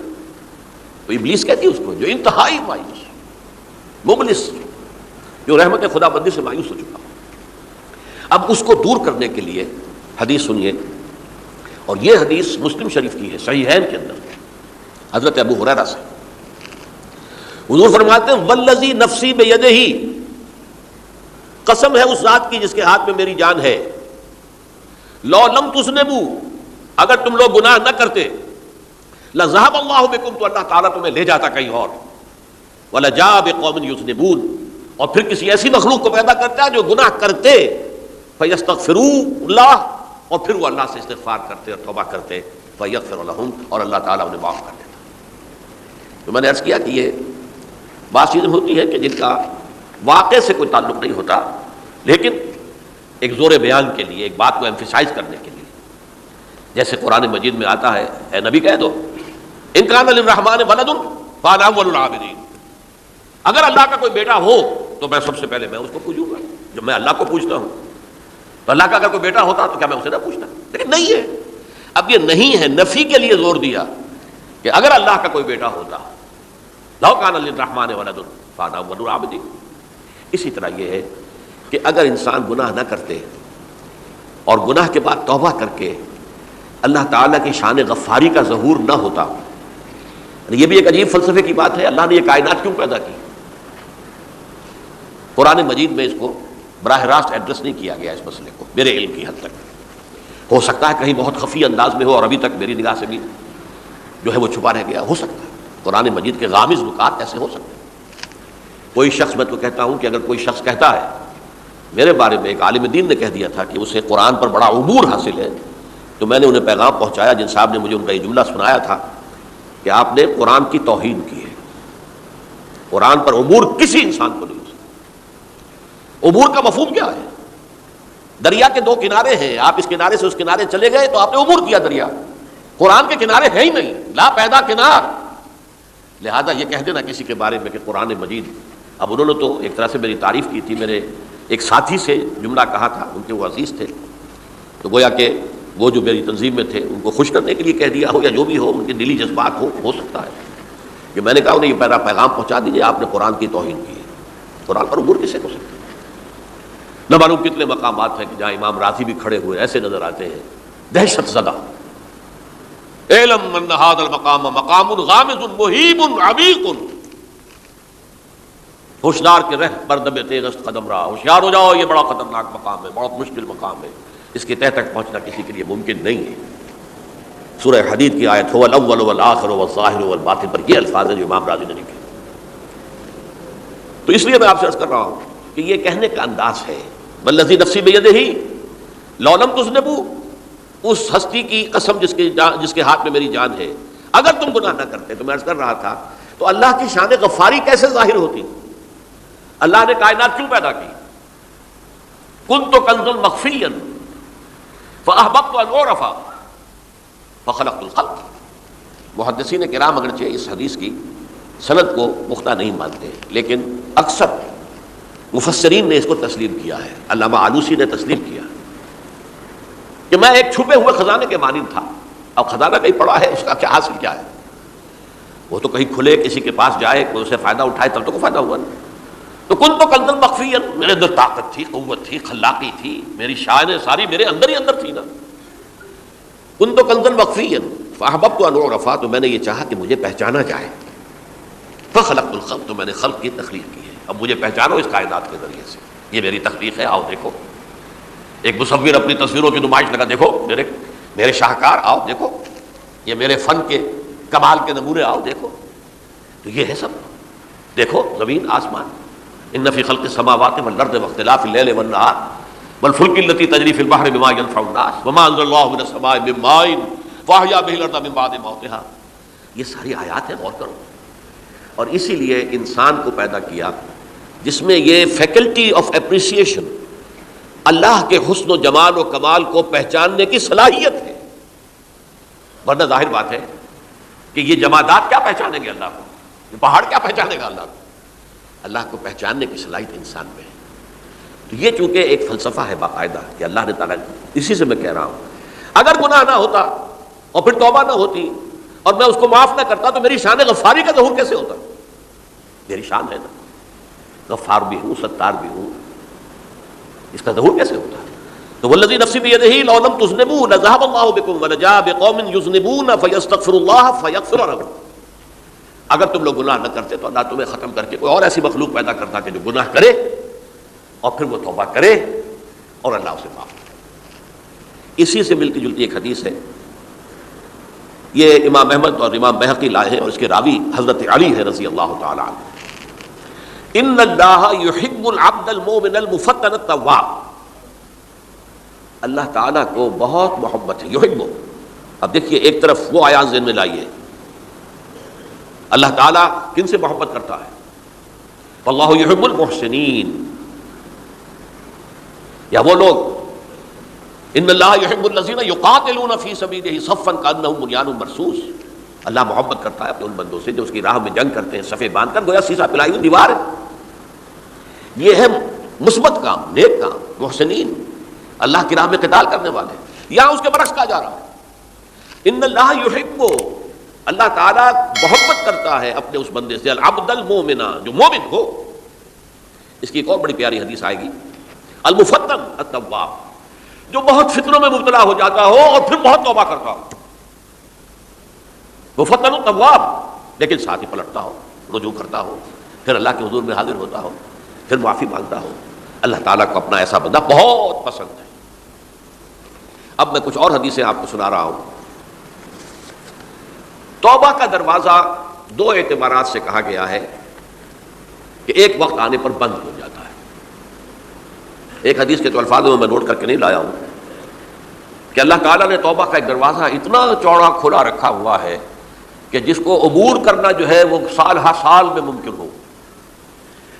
تو ابلیس کہتی ہے اس کو جو انتہائی مایوس، مبلس، جو رحمت خدا بندی سے مایوس ہو چکا. اب اس کو دور کرنے کے لیے حدیث سنیے، اور یہ حدیث مسلم شریف کی ہے، صحیحین کے اندر، حضرت ابو ہریرہ سے. حضور فرماتے ہیں والذی نفسی بیدہ، قسم ہے اس ذات کی جس کے ہاتھ میں میری جان ہے، لو لم تذنبوا، اگر تم لوگ گناہ نہ کرتے، لذهب اللہ بکم، تو اللہ تعالیٰ تمہیں لے جاتا کہیں اور، ولجاء بقوم یذنبون، اور پھر کسی ایسی مخلوق کو پیدا کرتا ہے جو گناہ کرتے، فیستغفروا اللہ، اور پھر وہ اللہ سے استغفار کرتے اور توبہ کرتے، فیغفر لہم، اور اللہ تعالیٰ انہیں معاف کر دیتا. تو میں نے عرض کیا کہ یہ بعض چیزیں ہوتی ہیں کہ جن کا واقع سے کوئی تعلق نہیں ہوتا، لیکن ایک زور بیان کے لیے، ایک بات کو ایمفیسائز کرنے کے لیے، جیسے قرآن مجید میں آتا ہے، اے نبی کہہ دو ان کان للرحمن ولد فانا اول العابدین، اگر اللہ کا کوئی بیٹا ہو تو میں سب سے پہلے میں اس کو پوجوں گا. جب میں اللہ کو پوجتا ہوں تو اللہ کا اگر کوئی بیٹا ہوتا تو کیا میں اسے نہ پوچھتا؟ لیکن نہیں ہے. اب یہ نہیں ہے، نفی کے لیے زور دیا کہ اگر اللہ کا کوئی بیٹا ہوتا، لو کان للرحمن ولد فانا اول العابدین۔ اسی طرح یہ ہے کہ اگر انسان گناہ نہ کرتے اور گناہ کے بعد توبہ کر کے اللہ تعالیٰ کی شان غفاری کا ظہور نہ ہوتا، یہ بھی ایک عجیب فلسفے کی بات ہے، اللہ نے یہ کائنات کیوں پیدا کی؟ قرآن مجید میں اس کو براہ راست ایڈریس نہیں کیا گیا اس مسئلے کو میرے علم کی حد تک، ہو سکتا ہے کہیں بہت خفی انداز میں ہو اور ابھی تک میری نگاہ سے بھی جو ہے وہ چھپا رہ گیا، ہو سکتا ہے قرآن مجید کے غامض نکات ایسے ہو سکتے ہیں۔ کوئی شخص، میں تو کہتا ہوں کہ اگر کوئی شخص کہتا ہے، میرے بارے میں ایک عالم دین نے کہہ دیا تھا کہ اسے قرآن پر بڑا عبور حاصل ہے، تو میں نے انہیں پیغام پہنچایا، جن صاحب نے مجھے ان کا یہ جملہ سنایا تھا کہ آپ نے قرآن کی توہین کی ہے، قرآن پر عبور کسی انسان کو نہیں ہو سکتا۔ عبور کا مفہوم کیا ہے؟ دریا کے دو کنارے ہیں، آپ اس کنارے سے اس کنارے چلے گئے تو آپ نے عبور کیا دریا، قرآن کے کنارے ہیں ہی نہیں، لا پیدا کنار۔ لہذا یہ کہہ دینا کسی کے بارے میں کہ قرآن مجید، اب انہوں نے تو ایک طرح سے میری تعریف کی تھی، میرے ایک ساتھی سے جملہ کہا تھا، ان کے وہ عزیز تھے، تو گویا کہ وہ جو میری تنظیم میں تھے ان کو خوش کرنے کے لیے کہہ دیا ہو یا جو بھی ہو، ان کے دلی جذبات ہو سکتا ہے کہ میں نے کہا انہیں یہ پہلا پیغام پہنچا دیجیے، آپ نے قرآن کی توہین کی ہے، قرآن پر عبور کسے ہو سکتا ہے؟ نہ معلوم کتنے مقامات ہیں کہ جہاں امام راضی بھی کھڑے ہوئے ایسے نظر آتے ہیں دہشت زدہ، اعلم ان ھذا المقام مقام غامض مہیب عمیق، ہوشیار کے رہ پر دم تیغست قدم رہا، ہوشیار ہو جاؤ، یہ بڑا خطرناک مقام ہے، بہت مشکل مقام ہے، اس کے تہ تک پہنچنا کسی کے لیے ممکن نہیں ہے۔ سورہ حدید کی آیت هو الاول والآخر والظاہر والباطن پر یہ الفاظ ہیں جو امام راضی نے لکھے۔ تو اس لیے میں آپ سے عرض کر رہا ہوں کہ یہ کہنے کا انداز ہے، والذی نفسی بیدہ لو لم تذنبوا، اس ہستی کی قسم جس کے ہاتھ میں میری جان ہے، اگر تم گناہ نہ کرتے، تو میں عرض کر رہا تھا تو اللہ کی شان غفاری کیسے ظاہر ہوتی؟ اللہ نے کائنات کیوں پیدا کی؟ کنت کنزا مخفیا فاحببت ان اعرف فخلقت الخلق۔ محدثین کرام اگرچہ اس حدیث کی سند کو پختہ نہیں مانتے، لیکن اکثر مفسرین نے اس کو تسلیم کیا ہے۔ علامہ آلوسی نے تسلیم کیا کہ میں ایک چھپے ہوئے خزانے کے مانند تھا، اب خزانہ کہیں پڑا ہے، اس کا کیا حاصل کیا ہے؟ وہ تو کہیں کھلے، کسی کے پاس جائے، کوئی اسے فائدہ اٹھائے تب تو کوئی فائدہ ہوا نہیں۔ تو کن تو کنزل مخفیا، میرے اندر طاقت تھی، قوت تھی، خلاقی تھی، میری شانیں ساری میرے اندر ہی اندر تھی نا۔ کن تو کنزل مخفیا فاحببت ان اعرف، تو میں نے یہ چاہا کہ مجھے پہچانا جائے، فخلقت الخلق، تو میں نے خلق کی تخلیق کی ہے، اب مجھے پہچانو اس کائنات کے ذریعے سے، یہ میری تخلیق ہے، آؤ دیکھو۔ ایک مصور اپنی تصویروں کی نمائش لگا، دیکھو میرے شاہکار، آؤ دیکھو، یہ میرے فن کے کمال کے نمونے، آؤ دیکھو۔ تو یہ ہے سب، دیکھو زمین آسمان، ان فی خلق السماوات والارض واختلاف اللیل والنہار والفلک التی تجری فی البحر بما ینفع الناس وما انزل اللہ من السماء من ماء فاحیا به الارض من بعد موتها۔ یہ ساری آیات ہیں، غور کرو۔ اور اسی لیے انسان کو پیدا کیا جس میں یہ فیکلٹی آف اپریسیشن، اللہ کے حسن و جمال و کمال کو پہچاننے کی صلاحیت ہے، ورنہ ظاہر بات ہے کہ یہ جمادات کیا پہچانیں گے اللہ کو، یہ پہاڑ کیا پہچانے گا اللہ کو؟ اللہ کو پہچاننے کی صلاحیت انسان میں ہے۔ تو یہ چونکہ ایک فلسفہ ہے باقاعدہ کہ اللہ نے تعالیٰ، اسی سے میں کہہ رہا ہوں اگر گناہ نہ ہوتا اور پھر توبہ نہ ہوتی اور میں اس کو معاف نہ کرتا تو میری شان غفاری کا ظہور کیسے ہوتا؟ میری شان ہے نا، غفار بھی ہوں، ستار بھی ہوں، اس کا ظہور کیسے ہوتا ہے؟ تو والذی نفسی بیدہ لو لم تذنبوا لذهب اللہ بکم ولجاء بقوم یذنبون فیستغفر اللہ فیغفر لهم۔ اگر تم لوگ گناہ نہ کرتے تو اللہ تمہیں ختم کر کے کوئی اور ایسی مخلوق پیدا کرتا کہ جو گناہ کرے اور پھر وہ توبہ کرے اور اللہ اسے معاف کرے۔ اسی سے ملتی جلتی ایک حدیث ہے، یہ امام احمد اور امام بہقی لائے ہیں اور اس کے راوی حضرت علی ہے رضی اللہ تعالی عنہ۔ ان اللہ یحب العبد المؤمن المفتن التواب، اللہ تعالیٰ کو بہت محبت ہے، یحب۔ اب دیکھیے ایک طرف وہ آیات ذہن میں لائیے، اللہ تعالیٰ کن سے محبت کرتا ہے؟ واللہ یحب المحسنین، یا وہ لوگ ان اللہ یحب الذین یقاتلون فی سبیلہ صفا کانہم بنیان مرصوص، اللہ محبت کرتا ہے اپنے ان بندوں سے جو اس کی راہ میں جنگ کرتے ہیں صفے باندھ کر، گویا سیسا پلائی ہوئی دیوار ہے۔ یہ ہے مثبت کام، نیک کام، محسنین، اللہ کی راہ میں قتال کرنے والے۔ یہاں اس کے برعکس کہا جا رہا ہے ان اللہ یحب، اللہ تعالیٰ محبت کرتا ہے اپنے اس بندے سے، العبد المومن، جو مومن ہو۔ اس کی ایک اور بڑی پیاری حدیث آئے گی، المفتن التواب، جو بہت فتنوں میں مبتلا ہو جاتا ہو اور پھر بہت توبہ کرتا ہو، مفتن التواب، لیکن ساتھ ہی پلٹتا ہو، رجوع کرتا ہو، پھر اللہ کے حضور میں حاضر ہوتا ہو، پھر معافی مانگتا ہو۔ اللہ تعالیٰ کو اپنا ایسا بندہ بہت پسند ہے۔ اب میں کچھ اور حدیثیں آپ کو سنا رہا ہوں۔ توبہ کا دروازہ دو اعتبارات سے کہا گیا ہے کہ ایک وقت آنے پر بند ہو جاتا ہے۔ ایک حدیث کے تو الفاظوں میں نوٹ کر کے نہیں لایا ہوں کہ اللہ تعالیٰ نے توبہ کا ایک دروازہ اتنا چوڑا کھلا رکھا ہوا ہے کہ جس کو عبور کرنا جو ہے وہ سال ہر سال میں ممکن ہو،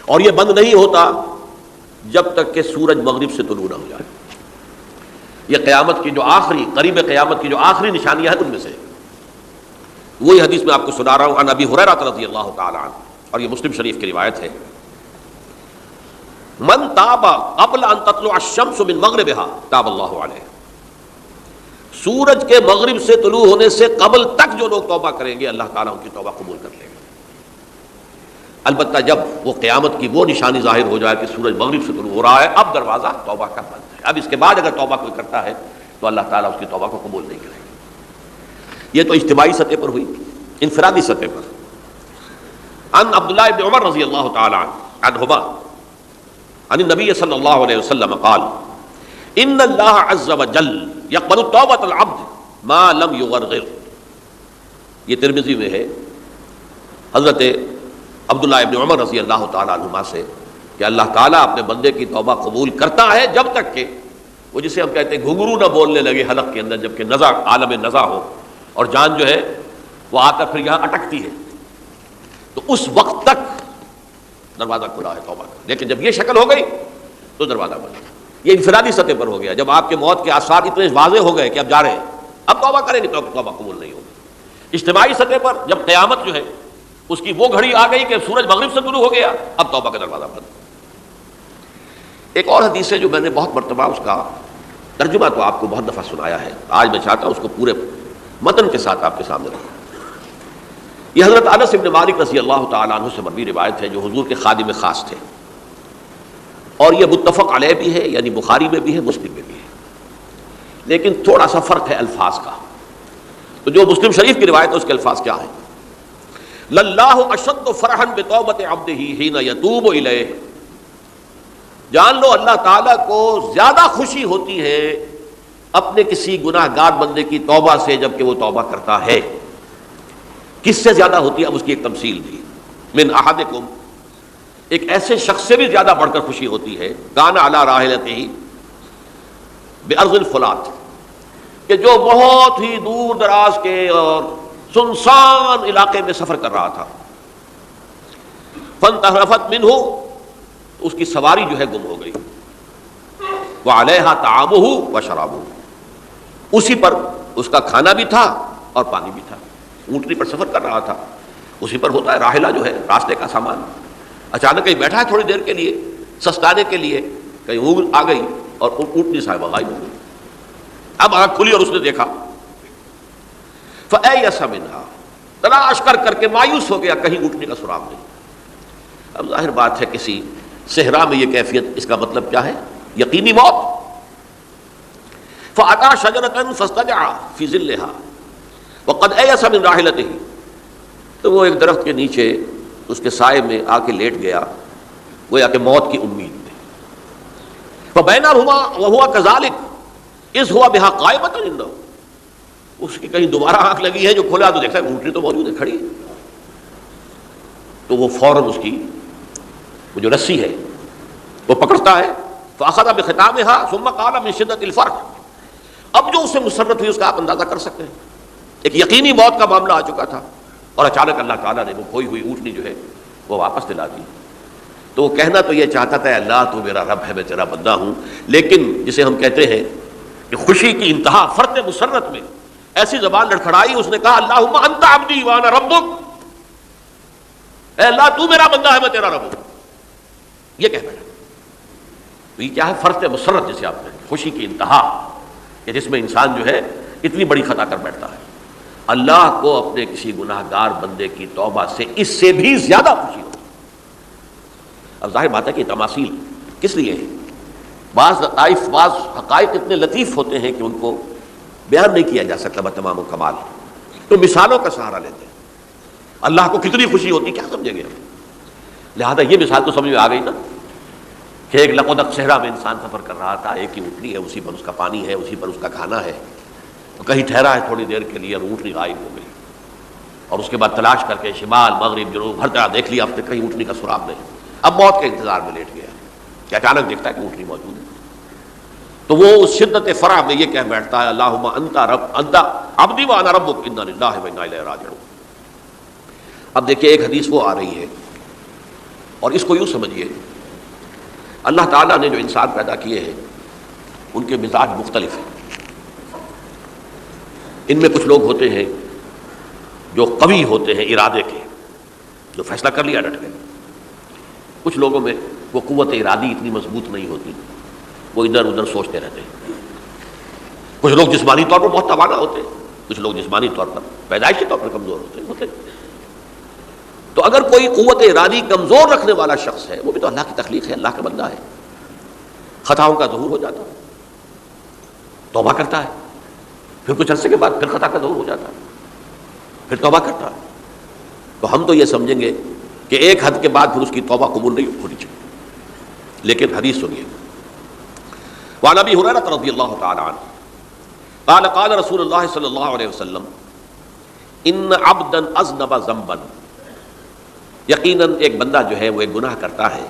اور یہ بند نہیں ہوتا جب تک کہ سورج مغرب سے طلوع نہ ہو جائے۔ یہ قیامت کی جو آخری، قریب قیامت کی جو آخری نشانیاں ہیں ان میں سے وہی حدیث میں آپ کو سنا رہا ہوں۔ عن ابی ہریرہ رضی اللہ تعالی عنہ، اور یہ مسلم شریف کی روایت ہے، من تاب قبل ان تطلع الشمس من مغربها تاب اللہ علیہ، سورج کے مغرب سے طلوع ہونے سے قبل تک جو لوگ توبہ کریں گے اللہ تعالیٰ ان کی توبہ قبول کر لے گا۔ البتہ جب وہ قیامت کی وہ نشانی ظاہر ہو جائے کہ سورج مغرب سے طلوع ہو رہا ہے، اب دروازہ توبہ کا بند ہے۔ اب اس کے بعد اگر توبہ کوئی کرتا ہے تو اللہ تعالیٰ اس کی توبہ کو قبول نہیں کرے گا۔ یہ تو اجتماعی سطح پر ہوئی، انفرادی سطح پر۔ عن عبداللہ بن عمر رضی اللہ تعالی عنہما عن النبی صلی اللہ علیہ وسلم قال ان اللہ عز وجل یقبل توبۃ العبد ما لم یغرغر۔ یہ ترمذی میں ہے حضرت عبداللہ ابن عمر رضی اللہ تعالی عنہما سے کہ اللہ تعالیٰ اپنے بندے کی توبہ قبول کرتا ہے جب تک کہ وہ، جسے ہم کہتے ہیں گھنگرو نہ بولنے لگے حلق کے اندر، جبکہ نزع، عالم نزع ہو اور جان جو ہے وہ آ کر پھر یہاں اٹکتی ہے، تو اس وقت تک دروازہ کھلا ہے توبہ کا۔ لیکن جب یہ شکل ہو گئی تو دروازہ بند۔ یہ انفرادی سطح پر ہو گیا، جب آپ کے موت کے آثار اتنے واضح ہو گئے کہ اب جا رہے ہیں، اب توبہ کریں گے تو توبہ قبول نہیں ہوگی۔ اجتماعی سطح پر جب قیامت جو ہے اس کی وہ گھڑی آ گئی کہ سورج مغرب سے طلوع ہو گیا، اب توبہ کا دروازہ بند۔ ایک اور حدیث ہے جو میں نے بہت مرتبہ اس کا ترجمہ تو آپ کو بہت دفعہ سنایا ہے، آج میں چاہتا ہوں اس کو پورے متن کے ساتھ آپ کے سامنے رکھوں۔ یہ حضرت انس بن مالک رضی اللہ تعالیٰ عنہ سے مروی روایت ہے، جو حضور کے خادم خاص تھے، اور یہ متفق علیہ بھی ہے، یعنی بخاری میں بھی ہے، مسلم میں بھی ہے، لیکن تھوڑا سا فرق ہے الفاظ کا۔ تو جو مسلم شریف کی روایت ہے اس کے الفاظ کیا ہیں؟ للہ اشد فرحا بتوبۃ عبدہ حین یتوب الیہ، جان لو اللہ تعالیٰ کو زیادہ خوشی ہوتی ہے اپنے کسی گناہ گار بندے کی توبہ سے جب کہ وہ توبہ کرتا ہے۔ کس سے زیادہ ہوتی ہے؟ اب اس کی ایک تمثیل دی، من احدکم، ایک ایسے شخص سے بھی زیادہ بڑھ کر خوشی ہوتی ہے، کان علی راحلتہ بارض الفلات، کہ جو بہت ہی دور دراز کے اور سنسان علاقے میں سفر کر رہا تھا، فانتحرفت منہ، اس کی سواری جو ہے گم ہو گئی، وعلیہا طعامہ وشرابہ، اسی پر اس کا کھانا بھی تھا اور پانی بھی تھا، اونٹنی پر سفر کر رہا تھا، اسی پر ہوتا ہے راحلہ جو ہے راستے کا سامان۔ اچانک کہیں بیٹھا ہے تھوڑی دیر کے لیے سستانے کے لیے، کہیں اونٹ آ گئی اور اونٹنی صاحبہ غائب ہو گئی۔ اب آنکھ کھلی اور اس نے دیکھا، فَأَيَّسَ مِنْهَا، تلاش کر کر کے مایوس ہو گیا، کہیں اونٹنی کا سراغ نہیں۔ اب ظاہر بات ہے کسی صحرا میں یہ کیفیت، اس کا مطلب کیا ہے؟ یقینی موت۔ فَأَتَىٰ شَجَرَةً فَاسْتَجَعَ فِي ظِلِّهَا وَقَدْ أَيَسَ مِنْ رَاحِلَتِهِ، تو وہ ایک درخت کے نیچے اس کے سائے میں آ کے لیٹ گیا، گویا کہ موت کی امید میں۔ فَبَيْنَهُمَا وَهُوَ كَذَلِكَ إِذْ هُوَ بِهَا قَائِمَةٌ عِندَهُ، اس کی کہیں دوبارہ آنکھ لگی ہے، جو کھولا تو دیکھتا ہے اونٹنی تو موجود ہے، کھڑی ہے، تو وہ فوراً اس کی وہ جو رسی ہے وہ پکڑتا ہے، فَأَخَذَ بِخِتَامِهَا ثُمَّ قَالَ مِنْ شِدَّةِ الْفَرْحِ، اب جو اسے مسرت ہوئی اس کا آپ اندازہ کر سکتے ہیں، ایک یقینی موت کا معاملہ آ چکا تھا، اور اچانک اللہ تعالیٰ نے وہ کھوئی ہوئی اونٹنی جو ہے وہ واپس دلا دی۔ تو وہ کہنا تو یہ چاہتا تھا، اللہ تو میرا رب ہے، میں تیرا بندہ ہوں، لیکن جسے ہم کہتے ہیں کہ خوشی کی انتہا فرط مسرت میں ایسی زبان لڑکھڑائی، اس نے کہا اللہم انت عبدی وانا ربک، اے اللہ تو میرا بندہ ہے، میں تیرا رب ہوں، یہ کہہ بیٹھا۔ تو یہ کیا ہے؟ فرط مسرت جسے آپ کہتے ہیں، خوشی کی انتہا، کہ جس میں انسان جو ہے اتنی بڑی خطا کر بیٹھتا ہے۔ اللہ کو اپنے کسی گناہ گار بندے کی توبہ سے اس سے بھی زیادہ خوشی ہوتی. اب ظاہر بات ہے کہ تماثیل کس لیے ہیں؟ بعض لطائف، بعض حقائق اتنے لطیف ہوتے ہیں کہ ان کو بیان نہیں کیا جا سکتا بتمام کمال، تو مثالوں کا سہارا لیتے ہیں. اللہ کو کتنی خوشی ہوتی کیا سمجھیں گے ہم؟ لہذا یہ مثال تو سمجھ میں آ گئی نا کہ ایک لقدق صحرا میں انسان سفر کر رہا تھا، ایک ہی اونٹنی ہے، اسی پر اس کا پانی ہے، اسی پر اس کا کھانا ہے. کہیں ٹھہرا ہے تھوڑی دیر کے لیے اور اونٹنی غائب ہو گئی، اور اس کے بعد تلاش کر کے شمال مغرب جنوب ہر طرح دیکھ لیا آپ نے، کہیں اونٹنی کا سراغ نہیں. اب موت کے انتظار میں لیٹ گیا کہ اچانک دیکھتا ہے کہ اونٹنی موجود ہے. تو وہ اس شدت فرح میں یہ کہہ بیٹھتا ہے اللہم انت عبدی وانا ربک انا للہ و انا الیہ راجعون. اب دیکھیے ایک حدیث وہ آ رہی ہے، اور اس کو یوں سمجھیے اللہ تعالیٰ نے جو انسان پیدا کیے ہیں ان کے مزاج مختلف ہیں. ان میں کچھ لوگ ہوتے ہیں جو قوی ہوتے ہیں ارادے کے، جو فیصلہ کر لیا ڈٹ گئے. کچھ لوگوں میں وہ قوت ارادی اتنی مضبوط نہیں ہوتی، وہ ادھر ادھر سوچتے رہتے ہیں. کچھ لوگ جسمانی طور پر بہت توانا ہوتے ہیں، کچھ لوگ جسمانی طور پر پیدائشی طور پر کمزور ہوتے ہیں. تو اگر کوئی قوت ارادی کمزور رکھنے والا شخص ہے، وہ بھی تو اللہ کی تخلیق ہے، اللہ کا بندہ ہے، خطاؤں کا ظہور ہو جاتا ہے، توبہ کرتا ہے، پھر کچھ عرصے کے بعد پھر خطا کا ظہور ہو جاتا ہے، پھر توبہ کرتا ہے. تو ہم تو یہ سمجھیں گے کہ ایک حد کے بعد پھر اس کی توبہ قبول نہیں ہونی چاہیے. لیکن حدیث سنیے، وعن ابی ہریرہ رضی اللہ تعالی عنہ قال قال رسول اللہ صلی اللہ علیہ وسلم ان عبدا اذنب ذنبا، یقیناً ایک بندہ جو ہے وہ ایک گناہ کرتا ہے.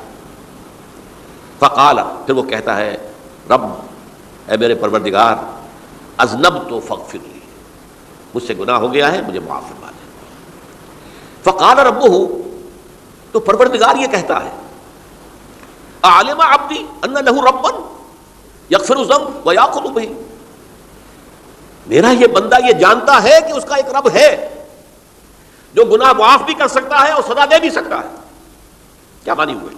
فقال، پھر وہ کہتا ہے رب، اے میرے پروردگار، اذنبت فاغفر لی، مجھ سے گناہ ہو گیا ہے، مجھے معاف فرما دے. فقال ربہ، تو پروردگار یہ کہتا ہے اعلم عبدی ان لہ ربا یغفر الذنب ویأخذ بہ، میرا یہ بندہ یہ جانتا ہے کہ اس کا ایک رب ہے جو گناہ معاف بھی کر سکتا ہے اور سزا دے بھی سکتا ہے. کیا مانی ہوئے؟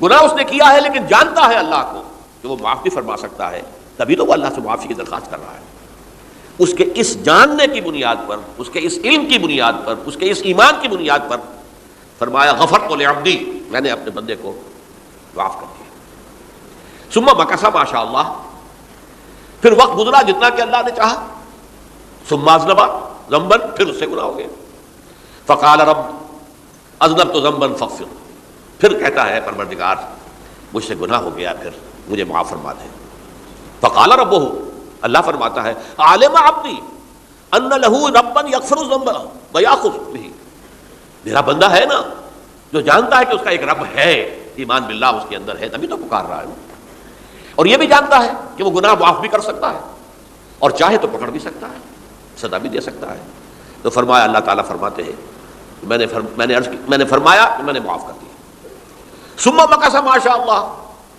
گناہ اس نے کیا ہے لیکن جانتا ہے اللہ کو کہ وہ معاف بھی فرما سکتا ہے، تبھی تو وہ اللہ سے معافی کی درخواست کر رہا ہے. اس کے اس جاننے کی بنیاد پر، اس کے اس علم کی بنیاد پر، اس کے اس ایمان کی بنیاد پر فرمایا غفرت لعبدی، میں نے اپنے بندے کو معاف کر دیا. ثم مکث ما شاء اللہ، پھر وقت گزرا جتنا کہ اللہ نے چاہا. ثم اذنب ذنبا، پھر اس سے گناہ ہو گیا. فقال رب اذنبت ذنبا فاغفر، پھر کہتا ہے پروردگار مجھ سے گناہ ہو گیا، پھر مجھے معاف فرما دے. فقال ربہ، اللہ فرماتا ہے عالم عبدی ان لہ ربا یغفر الذنب ویأخذ بہ، میرا بندہ ہے نا جو جانتا ہے کہ اس کا ایک رب ہے، ایمان باللہ اس کے اندر ہے، تبھی تو پکار رہا ہے. اور یہ بھی جانتا ہے کہ وہ گناہ معاف بھی کر سکتا ہے اور چاہے تو پکڑ بھی سکتا ہے، سزا بھی دے سکتا ہے. تو فرمایا، اللہ تعالیٰ فرماتے ہیں میں نے فرمایا کہ میں نے معاف کر دیا. ثم مکث ما شاء اللہ،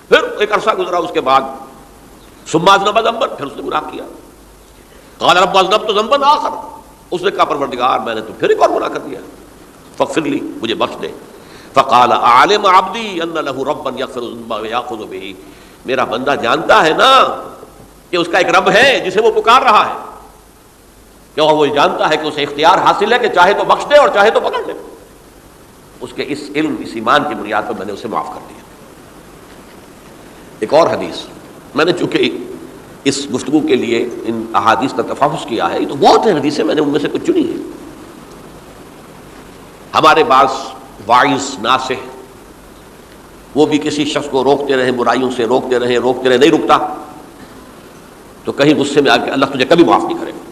پھر ایک عرصہ گزرا اس کے بعد. ثم اذنب ذنبا، پھر اس نے گناہ کیا. قال رب اذنبت ذنبا آخر، اس نے کہا پروردگار میں نے تو پھر ایک اور گناہ کر دیا، فاغفر لی، مجھے بخش دے. فقال اعلم عبدی ان لہ ربا یغفر الذنب ویأخذ بہ، میرا بندہ جانتا ہے نا کہ اس کا ایک رب ہے جسے وہ پکار رہا ہے، کیوں وہ جانتا ہے کہ اسے اختیار حاصل ہے کہ چاہے تو بخش دے اور چاہے تو پکڑ لے. اس کے اس علم، اس ایمان کی بنیاد پر میں نے اسے معاف کر دیا. ایک اور حدیث، میں نے چونکہ اس گفتگو کے لیے ان احادیث کا تفحص کیا ہے، یہ تو بہت ہیں حدیثیں، میں نے ان میں سے کچھ چنی ہیں. ہمارے بعض واعظ ناصح وہ بھی کسی شخص کو روکتے رہے، برائیوں سے روکتے رہے، نہیں رکتا، تو کہیں غصے میں آ کے اللہ تجھے کبھی معاف نہیں کرے گا.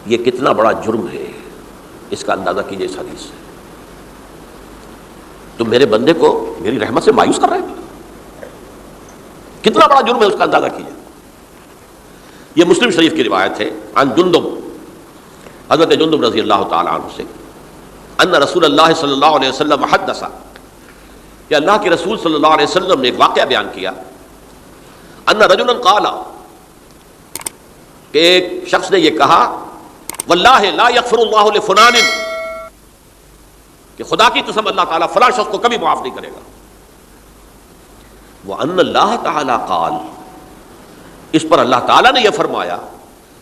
یہ کتنا بڑا جرم ہے، اس کا اندازہ کیجئے اس حدیث سے. تو میرے بندے کو میری رحمت سے مایوس کر رہے ہیں، کتنا بڑا جرم ہے اس کا اندازہ کیجئے. یہ مسلم شریف کی روایت ہے عن جندب، حضرت جندب رضی اللہ تعالی عنہ سے، ان رسول اللہ صلی اللہ علیہ وسلم حدث، کہ اللہ کے رسول صلی اللہ علیہ وسلم نے ایک واقعہ بیان کیا. ان رجلا قال، کہ ایک شخص نے یہ کہا واللہ لا یغفر اللہ لفلان، کہ خدا کی قسم اللہ تعالیٰ فلاں شخص کو کبھی معاف نہیں کرے گا. وان اللہ تعالیٰ قال، اس پر اللہ تعالیٰ نے یہ فرمایا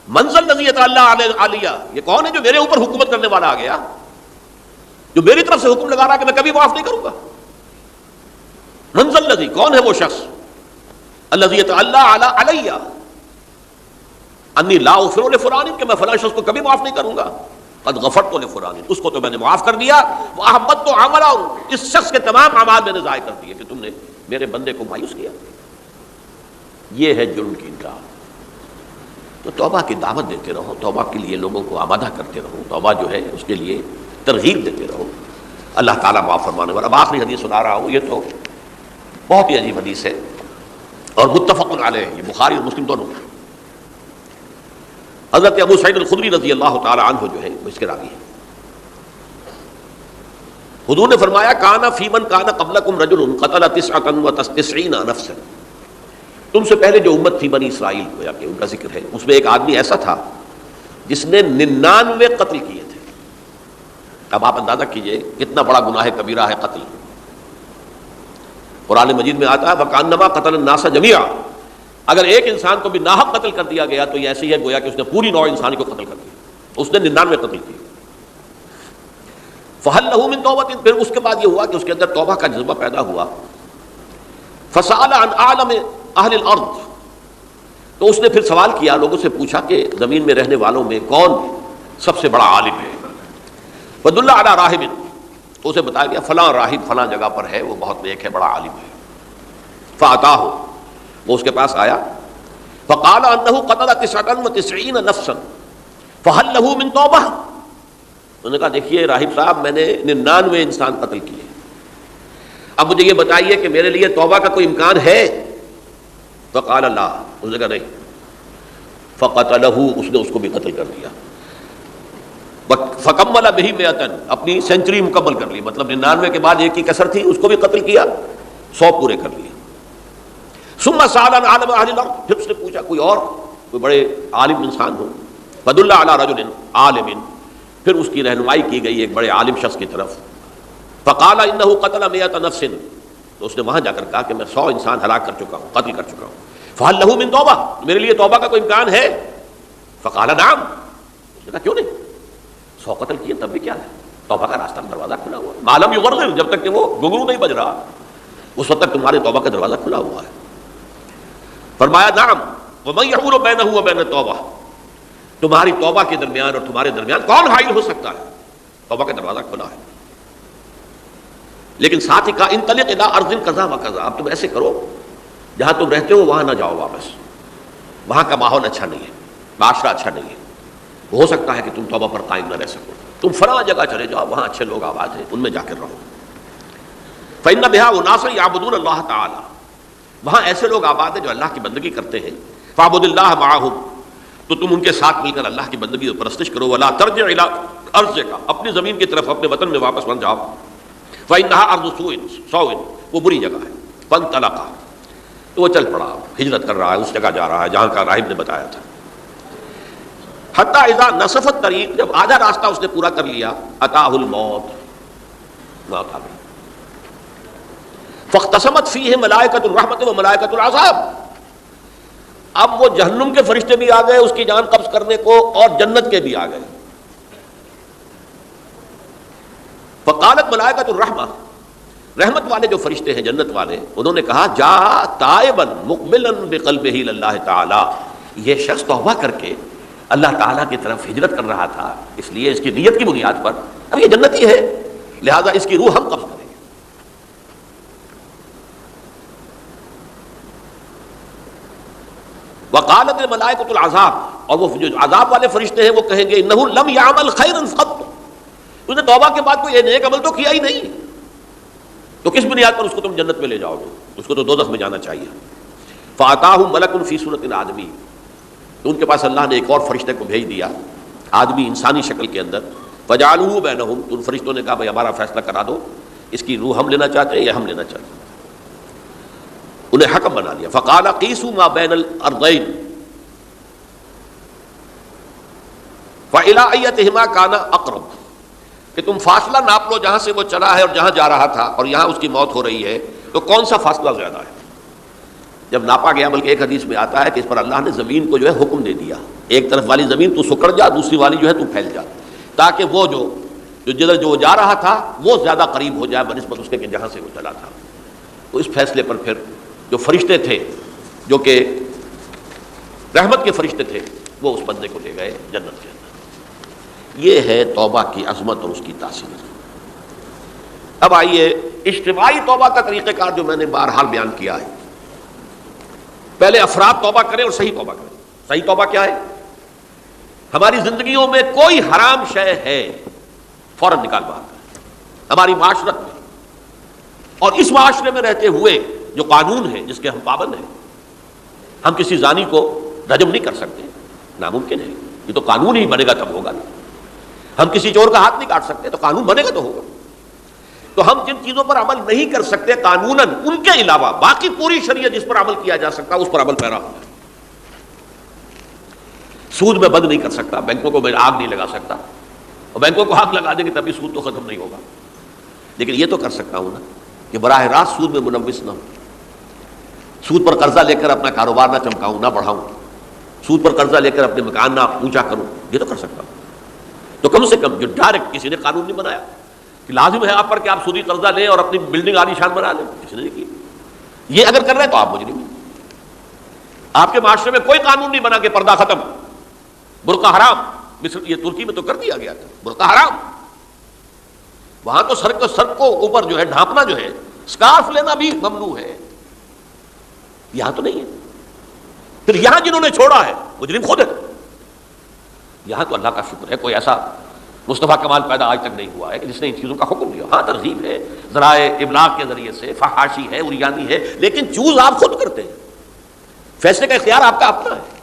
منزل الذی یتعلی علیہ، یہ کون ہے جو میرے اوپر حکومت کرنے والا آ گیا، جو میری طرف سے حکم لگا رہا ہے کہ میں کبھی معاف نہیں کروں گا. منزل الذی، کون ہے وہ شخص، الذی یتعلی علیہ انی لا اغفر لفلان، کہ میں فلاں شخص کو کبھی معاف نہیں کروں گا. قد غفرت لفلان، اس کو تو میں نے معاف کر دیا. واحبطت عملہ، اس شخص کے تمام اعمال میں نے ضائع کر دیے کہ تم نے میرے بندے کو مایوس کیا. یہ ہے جرم کی انتہا. تو توبہ کی دعوت دیتے رہو، توبہ کے لیے لوگوں کو آمادہ کرتے رہو، توبہ جو ہے اس کے لیے ترغیب دیتے رہو. اللہ تعالیٰ معاف فرمانے والا. اب آخری حدیث سنا رہا ہوں، یہ تو بہت ہی عجیب حدیث ہے اور متفق علیہ، یہ بخاری اور مسلم دونوں. حضرت ابو سعید الخدری رضی اللہ تعالی عنہ جو ہے وہ اس کے راوی ہیں. حضور نے فرمایا کانا فی من کانا قبلکم رجل قتل 99 نفسا، تم سے پہلے جو امت تھی بنی اسرائیل گویا کہ ان کا ذکر ہے، اس میں ایک آدمی ایسا تھا جس نے 99 قتل کیے تھے. اب آپ اندازہ کیجئے کتنا بڑا گناہ کبیرہ ہے قتل. قرآن مجید میں آتا ہے وَكَأَنَّمَا قَتَلَ النَّاسَ جَمِيعًا، اگر ایک انسان کو بھی ناحق قتل کر دیا گیا تو یہ ایسے ہی ہے گویا کہ اس نے پوری نوع انسانی کو قتل کر دیا. اس نے 99 قتل کیے. فَهَلْ لَهُ مِن تَوْبَةٍ، پھر اس کے بعد یہ ہوا کہ اس کے اندر توبہ کا جذبہ پیدا ہوا. فَسَأَلَ عَنْ أَعْلَمِ أَهْلِ الْأَرْضِ، تو اس نے پھر سوال کیا، لوگوں سے پوچھا کہ زمین میں رہنے والوں میں کون سب سے بڑا عالم ہے. فَدُلَّ عَلَىٰ رَاهِبٍ، تو اسے بتایا گیا فلاں راہب فلاں جگہ پر ہے، وہ بہت نیک ہے، بڑا عالم ہے. فَأَتَاهُ، وہ اس کے پاس آیا. فَقَالَ أَنَّهُ قَتَلَ 99 نَفْسًا فَهَلْ لَهُ مِن تَوْبَةٍ، انہوں نے کہا دیکھیے راہب صاحب میں نے 99 انسان قتل کیے، اب مجھے یہ بتائیے کہ میرے لیے توبہ کا کوئی امکان ہے. فقال لا، اس نے کہا نہیں. فقتلہ، اس نے اس کو بھی قتل کر دیا. فکمل بہ 100، اپنی سینچری مکمل کر لی، مطلب 99 کے بعد ایک کی کسر تھی، اس کو بھی قتل کیا، 100 پورے کر لیے. ثم سأل عن عالم اہل الارض، پھر اس نے پوچھا کوئی اور کوئی بڑے عالم انسان ہو. فدل علی رجل عالم، پھر اس کی رہنمائی کی گئی ایک بڑے عالم شخص کی طرف. فقال انه قتل 100 نفس، تو اس نے وہاں جا کر کہا کہ میں 100 انسان ہلاک کر چکا ہوں، قتل کر چکا ہوں. فهل له من توبہ، میرے لیے توبہ کا کوئی امکان ہے؟ فقال نعم، اس نے کہا کیوں نہیں، 100 قتل کیے تب بھی کیا ہے، توبہ کا راستہ دروازہ کھلا ہوا ہے. معلوم یغرغر، جب تک کہ وہ گھنگرو نہیں بج رہا اس وقت تک تمہارے توبہ کا دروازہ کھلا ہوا ہے. فرمایا نعم ومن يحول بینہ وبین التوبہ، تمہاری توبہ کے درمیان اور تمہارے درمیان کون حائل ہو سکتا ہے، توبہ کا دروازہ کھلا ہے. لیکن ساتھ ہی کہا انطلق الی ارض کذا و کذا، اب تم ایسے کرو جہاں تم رہتے ہو وہاں نہ جاؤ واپس، وہاں کا ماحول اچھا نہیں ہے، معاشرہ اچھا نہیں ہے، ہو سکتا ہے کہ تم توبہ پر قائم نہ رہ سکو، تم فلاں جگہ چلے جاؤ، وہاں اچھے لوگ آباد ہیں، ان میں جا کر رہو. فإن بها أناسا يعبدون الله تعالی، وہاں ایسے لوگ آباد ہیں جو اللہ کی بندگی کرتے ہیں. فاعبد اللہ معهم، تو تم ان کے ساتھ مل کر اللہ کی بندگی اور پرستش کرو. ولا ترجع الى ارضک، اپنی زمین کی طرف اپنے وطن میں واپس مت جاؤ. فإنها ارض سوء، وہ بری جگہ ہے. فانطلقا، تو وہ چل پڑا، ہجرت کر رہا ہے، اس جگہ جا رہا ہے جہاں کا راہب نے بتایا تھا. حتی اذا نصف الطریق، جب آدھا راستہ اس نے پورا کر لیا، اتاہ الموت، موت آ گئی. فاختصمت فیہ ملائکۃ الرحمۃ و ملائکۃ العذاب، اب وہ جہنم کے فرشتے بھی آ گئے اس کی جان قبض کرنے کو، اور جنت کے بھی آ گئے. فقالت ملائکۃ الرحمہ، رحمت والے جو فرشتے ہیں جنت والے، انہوں نے کہا جا تائبا مقبلا بقلبہ اللہ تعالی، یہ شخص توبہ کر کے اللہ تعالیٰ کی طرف ہجرت کر رہا تھا، اس لیے اس کی نیت کی بنیاد پر اب یہ جنتی ہے، لہذا اس کی روح ہم قبض کریں گے. وقالت الملائکۃ العذاب، اور وہ جو عذاب والے فرشتے ہیں وہ کہیں گے انہ لم یعمل خیرا قط، اس نے توبہ کے بعد کوئی نیک عمل تو کیا ہی نہیں، تو کس بنیاد پر اس کو تم جنت میں لے جاؤ گے، اس کو تو دوزخ میں جانا چاہیے. فاتاہ ملک فی صورت آدمی، تو ان کے پاس اللہ نے ایک اور فرشتے کو بھیج دیا آدمی انسانی شکل کے اندر. فجعلوہ بینہم، تو ان فرشتوں نے کہا بھائی ہمارا فیصلہ کرا دو، اس کی روح ہم لینا چاہتے ہیں یا ہم لینا چاہتے ہیں. انہیں حکم بنا دیا. فقال قیسوا ما بین الارضین فإلی ایتہما کان اقرب، کہ تم فاصلہ ناپ لو جہاں سے وہ چلا ہے اور جہاں جا رہا تھا اور یہاں اس کی موت ہو رہی ہے، تو کون سا فاصلہ زیادہ ہے. جب ناپا گیا، بلکہ ایک حدیث میں آتا ہے کہ اس پر اللہ نے زمین کو جو ہے حکم دے دیا ایک طرف والی زمین تو سکڑ جا، دوسری والی جو ہے تو پھیل جا، تاکہ وہ جو جدھر جو جا رہا تھا وہ زیادہ قریب ہو جائے بنسبت اس کے کہ جہاں سے وہ چلا تھا۔ تو اس فیصلے پر پھر جو فرشتے تھے جو کہ رحمت کے فرشتے تھے وہ اس بندے کو لے گئے جنت کے اندر۔ یہ ہے توبہ کی عظمت اور اس کی تاثیر۔ اب آئیے اجتماعی توبہ کا طریقہ کار جو میں نے بہرحال بیان کیا ہے۔ پہلے افراد توبہ کریں اور صحیح توبہ کریں۔ صحیح توبہ کیا ہے؟ ہماری زندگیوں میں کوئی حرام شے ہے فوراً نکال باہر کریں ہماری معاشرت میں، اور اس معاشرے میں رہتے ہوئے جو قانون ہے جس کے ہم پابند ہیں، ہم کسی زانی کو رجم نہیں کر سکتے، ناممکن ہے، یہ تو قانون ہی بنے گا تب ہوگا نا۔ ہم کسی چور کا ہاتھ نہیں کاٹ سکتے، تو قانون بنے گا تو ہوگا۔ تو ہم جن چیزوں پر عمل نہیں کر سکتے قانوناً، ان کے علاوہ باقی پوری شریعت جس پر عمل کیا جا سکتا اس پر عمل پیرا ہوتا ہے۔ سود میں بند نہیں کر سکتا، بینکوں کو میں آگ نہیں لگا سکتا، اور بینکوں کو آگ لگا دیں گے تبھی سود تو ختم نہیں ہوگا، لیکن یہ تو کر سکتا ہوں نا کہ براہ راست سود میں ملوث نہ ہوں، سود پر قرضہ لے کر اپنا کاروبار نہ چمکاؤں، نہ بڑھاؤں، سود پر قرضہ لے کر اپنے مکان نہ اونچا کروں، یہ تو کر سکتا ہوں۔ تو کم سے کم جو ڈائریکٹ کسی نے قانون نہیں بنایا کہ لازم ہے آپ پر کہ آپ سودی قرضہ لیں اور اپنی بلڈنگ عالی شان بنا لیں، کسی نے نہیں کی۔ یہ اگر کر رہے ہیں تو آپ مجرم ہیں۔ آپ کے معاشرے میں کوئی قانون نہیں بنا کہ پردہ ختم، برقع حرام، مصر یہ ترکی میں تو کر دیا گیا تھا برقع حرام، وہاں تو سر کو اوپر جو ہے ڈھانپنا جو ہے، اسکارف لینا بھی ممنوع ہے، یہاں تو نہیں ہے۔ پھر یہاں جنہوں نے چھوڑا ہے مجرم خود ہے۔ یہاں تو اللہ کا شکر ہے کوئی ایسا مصطفیٰ کمال پیدا آج تک نہیں ہوا ہے کہ جس نے ان چیزوں کا حکم دیا۔ ہاں ترغیب ہے، ذرائع ابلاغ کے ذریعے سے، فحاشی ہے، عریانی ہے، لیکن چوز آپ خود کرتے ہیں، فیصلے کا اختیار آپ کا اپنا ہے۔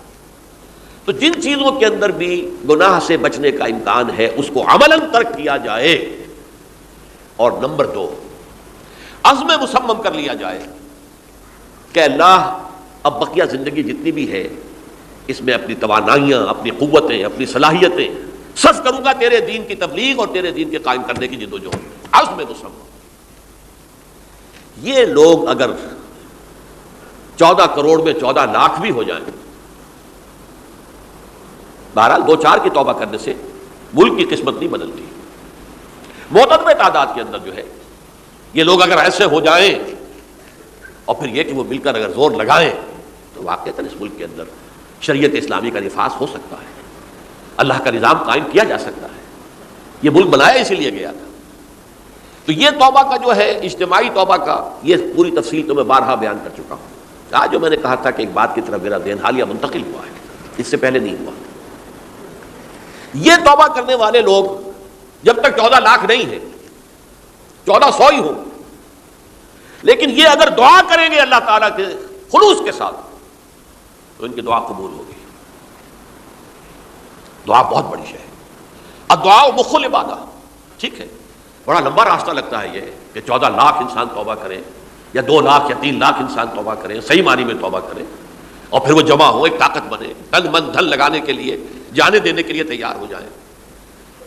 تو جن چیزوں کے اندر بھی گناہ سے بچنے کا امکان ہے اس کو عملاً ترک کیا جائے، اور نمبر 2 عزم مصمم کر لیا جائے کہ اللہ اب بقیہ زندگی جتنی بھی ہے اس میں اپنی توانائیاں، اپنی قوتیں، اپنی صلاحیتیں صرف کروں گا تیرے دین کی تبلیغ اور تیرے دین کے قائم کرنے کی جدوجہد، عزم مصمم۔ یہ لوگ اگر 14 کروڑ میں 14 لاکھ بھی ہو جائیں، بہرحال 2-4 کی توبہ کرنے سے ملک کی قسمت نہیں بدلتی۔ معتدل تعداد کے اندر جو ہے یہ لوگ اگر ایسے ہو جائیں، اور پھر یہ کہ وہ مل کر اگر زور لگائیں، تو واقعتاً اس ملک کے اندر شریعت اسلامی کا نفاذ ہو سکتا ہے، اللہ کا نظام قائم کیا جا سکتا ہے۔ یہ ملک بنایا اسی لیے گیا تھا۔ تو یہ توبہ کا جو ہے اجتماعی توبہ کا یہ پوری تفصیل تو میں بارہا بیان کر چکا ہوں۔ آج جو میں نے کہا تھا کہ ایک بات کی طرف میرا ذہن حالیہ منتقل ہوا ہے، اس سے پہلے نہیں ہوا۔ یہ توبہ کرنے والے لوگ جب تک 14 لاکھ نہیں ہیں، 1400 ہی ہوں، لیکن یہ اگر دعا کریں گے اللہ تعالیٰ کے خلوص کے ساتھ تو ان کی دعا قبول ہوگی۔ دعا بہت بڑی شے ہے، الدعاء مخ العبادہ، ٹھیک ہے، بڑا لمبا راستہ لگتا ہے یہ کہ 14 لاکھ انسان توبہ کریں، یا 2 لاکھ یا 3 لاکھ انسان توبہ کریں، صحیح معنی میں توبہ کریں، اور پھر وہ جمع ہو، ایک طاقت بنے، تن من دھن لگانے کے لیے، جانے دینے کے لیے تیار ہو جائیں۔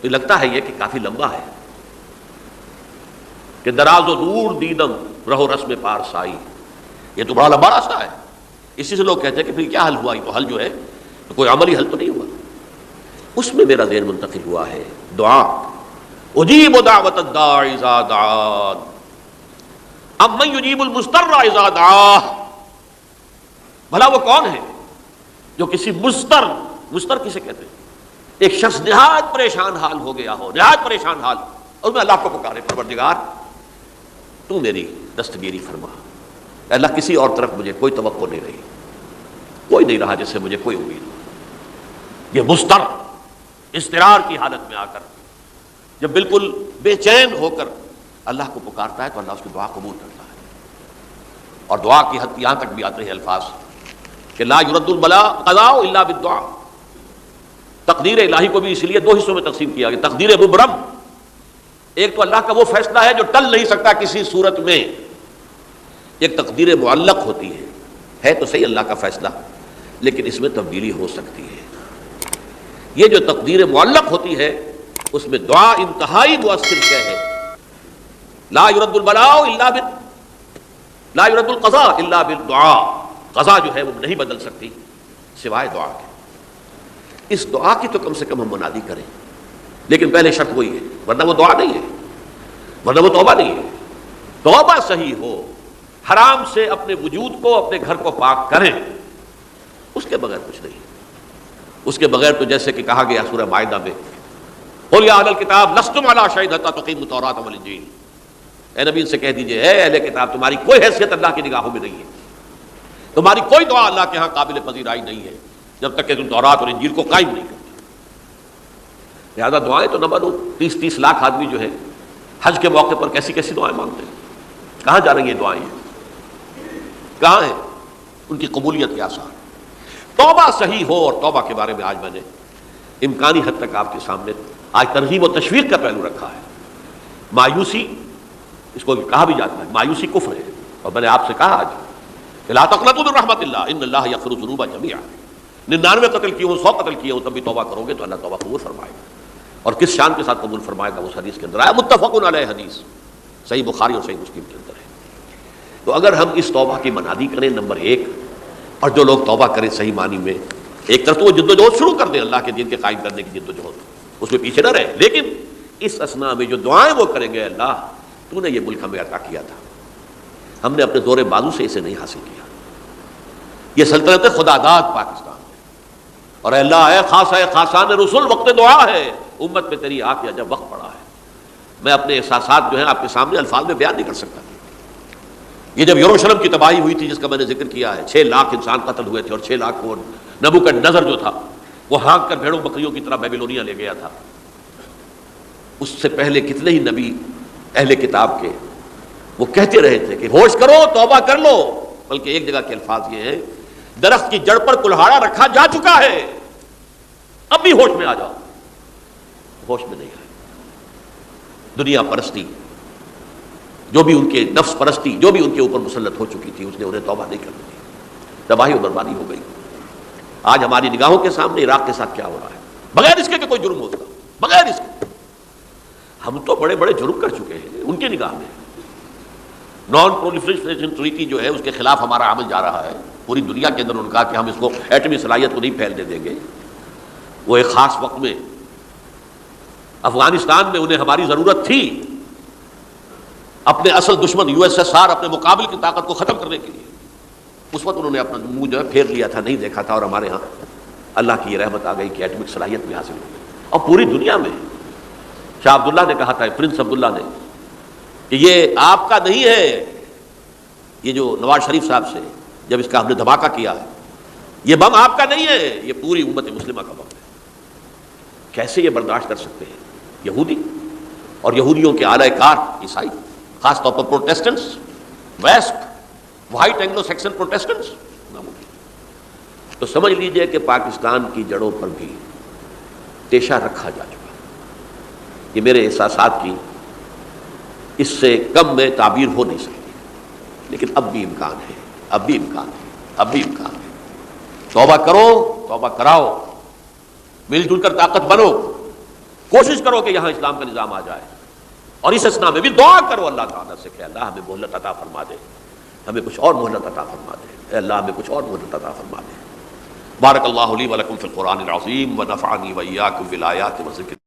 تو لگتا ہے یہ کہ کافی لمبا ہے کہ دراز و دور دیدم رہو رسم پارسائی، یہ تو بڑا لمبا راستہ ہے۔ اسی سے لوگ کہتے ہیں کہ پھر کیا حل ہوا، یہ تو حل جو ہے تو کوئی عملی حل تو نہیں ہوا۔ اس میں میرا ذہن منتقل ہوا ہے دعا، اجیب دعوت الداع اذا دعان امن یجیب المضطر اذا دعاہ۔ بھلا وہ کون ہے جو کسی مضطر کسے کہتے ہیں؟ ایک شخص نہایت پریشان حال ہو گیا ہو، نہایت پریشان حال، اور میں اللہ کو پکارے، پروردگار تو میری دستگیری فرما۔ اللہ کسی اور طرف مجھے کوئی توقع نہیں رہی، کوئی نہیں رہا جس سے مجھے کوئی امید ہو۔ یہ مضطر اضطرار کی حالت میں آ کر جب بالکل بے چین ہو کر اللہ کو پکارتا ہے تو اللہ اس کی دعا قبول کرتا ہے۔ اور دعا کی حد یہاں تک بھی آتے ہیں الفاظ کہ لا یرد البلاء قضاء الا بالدعاء۔ تقدیر الہی کو بھی اس لیے 2 حصوں میں تقسیم کیا گیا، تقدیر مبرم، ایک تو اللہ کا وہ فیصلہ ہے جو ٹل نہیں سکتا کسی صورت میں، ایک تقدیر معلق ہوتی ہے تو صحیح اللہ کا فیصلہ لیکن اس میں تبدیلی ہو سکتی ہے۔ یہ جو تقدیر معلق ہوتی ہے اس میں دعا انتہائی مؤثر شے ہے۔ لا يرد البلاء الا لا يرد القضاء الا بالدعاء، قضا جو ہے وہ نہیں بدل سکتی سوائے دعا کے۔ اس دعا کی تو کم سے کم ہم منادی کریں، لیکن پہلے شرط وہی ہے، ورنہ وہ دعا نہیں ہے، ورنہ وہ توبہ نہیں ہے۔ توبہ صحیح ہو، حرام سے اپنے وجود کو، اپنے گھر کو پاک کریں، اس کے بغیر کچھ نہیں۔ اس کے بغیر تو جیسے کہ کہا گیا سورہ مائدہ میں، قُلْ يَا أَهْلَ الْكِتَابِ لَسْتُمْ عَلَىٰ شَيْءٍ حَتَّىٰ تُقِيمُوا التَّوْرَاةَ وَالْإِنجِيلَ، اے نبی ان سے کہہ دیجئے، اے اہل کتاب، تمہاری کوئی حیثیت اللہ کی نگاہوں میں نہیں ہے، تمہاری کوئی دعا اللہ کے ہاں قابل پذیرائی نہیں ہے جب تک کہ تم تورات اور انجیل کو قائم نہیں کرتے۔ لہذا دعائیں تو نہ بنو۔ 30 لاکھ آدمی جو ہے حج کے موقع پر کیسی کیسی دعائیں مانگتے ہیں، کہاں جا رہی ہیں دعائیں، کہاں ہیں ان کی قبولیت کے آثار؟ توبہ صحیح ہو، اور توبہ کے بارے میں آج میں نے امکانی حد تک آپ کے سامنے آج ترغیب و تشویق کا پہلو رکھا ہے۔ مایوسی، اس کو کہا بھی جاتا ہے مایوسی کفر ہے، اور میں نے آپ سے کہا آج کہ لا تقنطوا من رحمت اللہ ان اللہ یغفر الذنوب جميعا، 99 قتل کیے ہوں، 100 قتل کیے ہوں، تب بھی توبہ کرو گے تو اللہ توبہ قبول فرمائے گا، اور کس شان کے ساتھ قبول فرمائے گا اس حدیث کے اندر آیا، متفق علیہ حدیث صحیح بخاری اور صحیح مسلم کے اندر ہے۔ تو اگر ہم اس توبہ کی منادی کریں نمبر 1، اور جو لوگ توبہ کریں صحیح معنی میں، ایک طرف تو وہ جد و جہد شروع کر دیں اللہ کے دین کے قائم کرنے کی جد و جہد، اس میں پیچھے نہ رہے، لیکن اس اسنا میں جو دعائیں وہ کریں گے، اللہ تو نے یہ ملک ہمیں عطا کیا تھا، ہم نے اپنے زور بازو سے اسے نہیں حاصل کیا، یہ سلطنت خدا داد پاکستان ہے، اور اے اللہ اے خاصان رسول وقت دعا ہے، امت پہ تیری آ کے جب وقت پڑا ہے، میں اپنے احساسات جو ہیں آپ کے سامنے الفاظ میں بیان نہیں کر سکتا۔ یہ جب یروشلم کی تباہی ہوئی تھی جس کا میں نے ذکر کیا ہے، 6 لاکھ انسان قتل ہوئے تھے، اور 6 لاکھ کو نبوکدنضر جو تھا وہ ہانک کر بھیڑوں بکریوں کی طرح بیبلونیا لے گیا تھا، اس سے پہلے کتنے ہی نبی اہل کتاب کے وہ کہتے رہے تھے کہ ہوش کرو، توبہ کر لو، بلکہ ایک جگہ کے الفاظ یہ ہیں، درخت کی جڑ پر کلہاڑا رکھا جا چکا ہے، اب بھی ہوش میں آ جاؤ، ہوش میں نہیں آئے۔ دنیا پرستی، جو بھی ان کے نفس پرستی جو بھی ان کے اوپر مسلط ہو چکی تھی، اس نے انہیں توبہ نہیں کرنی دی، تباہی و بربادی ہو گئی۔ آج ہماری نگاہوں کے سامنے عراق کے ساتھ کیا ہو رہا ہے، بغیر اس کے کہ کوئی جرم ہوتا، بغیر اس کے ہم تو بڑے بڑے جرم کر چکے ہیں ان کی نگاہ میں۔ نان پرولیفریشن ٹریٹی جو ہے اس کے خلاف ہمارا عمل جا رہا ہے پوری دنیا کے اندر، ان کا کہ ہم اس کو ایٹمی صلاحیت کو نہیں پھیلنے دیں گے۔ وہ ایک خاص وقت میں افغانستان میں انہیں ہماری ضرورت تھی اپنے اصل دشمن USSR اپنے مقابل کی طاقت کو ختم کرنے کے لیے، اس وقت انہوں نے اپنا منہ جو ہے پھیر لیا تھا، نہیں دیکھا تھا، اور ہمارے ہاں اللہ کی یہ رحمت آ گئی کہ ایٹمک صلاحیت بھی حاصل ہو گئی، اور پوری دنیا میں شاہ عبداللہ نے کہا تھا، پرنس عبداللہ نے، کہ یہ آپ کا نہیں ہے، یہ جو نواز شریف صاحب سے جب اس کا ہم نے دھماکہ کیا ہے، یہ بم آپ کا نہیں ہے، یہ پوری امت مسلمہ کا بم ہے۔ کیسے یہ برداشت کر سکتے ہیں یہودی اور یہودیوں کے اعلی کار عیسائی، خاص طور پر Protestants, west white Anglo Saxon Protestants? ناممکن۔ تو سمجھ لیجئے کہ پاکستان کی جڑوں پر بھی تیشہ رکھا جا چکا، یہ میرے احساسات کی اس سے کم میں تعبیر ہو نہیں سکتی، لیکن اب بھی امکان ہے، اب بھی امکان ہے، اب بھی امکان ہے۔ توبہ کرو، توبہ کراؤ، مل جل کر طاقت بنو، کوشش کرو کہ یہاں اسلام کا نظام آ جائے، اور اس اسنا میں بھی دعا کرو اللہ تعالیٰ سے کہ اللہ ہمیں مہلت عطا فرما دے، ہمیں کچھ اور مہلت عطا فرما دے، اے اللہ ہمیں کچھ اور مہلت عطا فرما دے۔ بارک اللہ لی ولکم فی القرآن العظیم ونفعنی وإیاکم بالآیات وذکر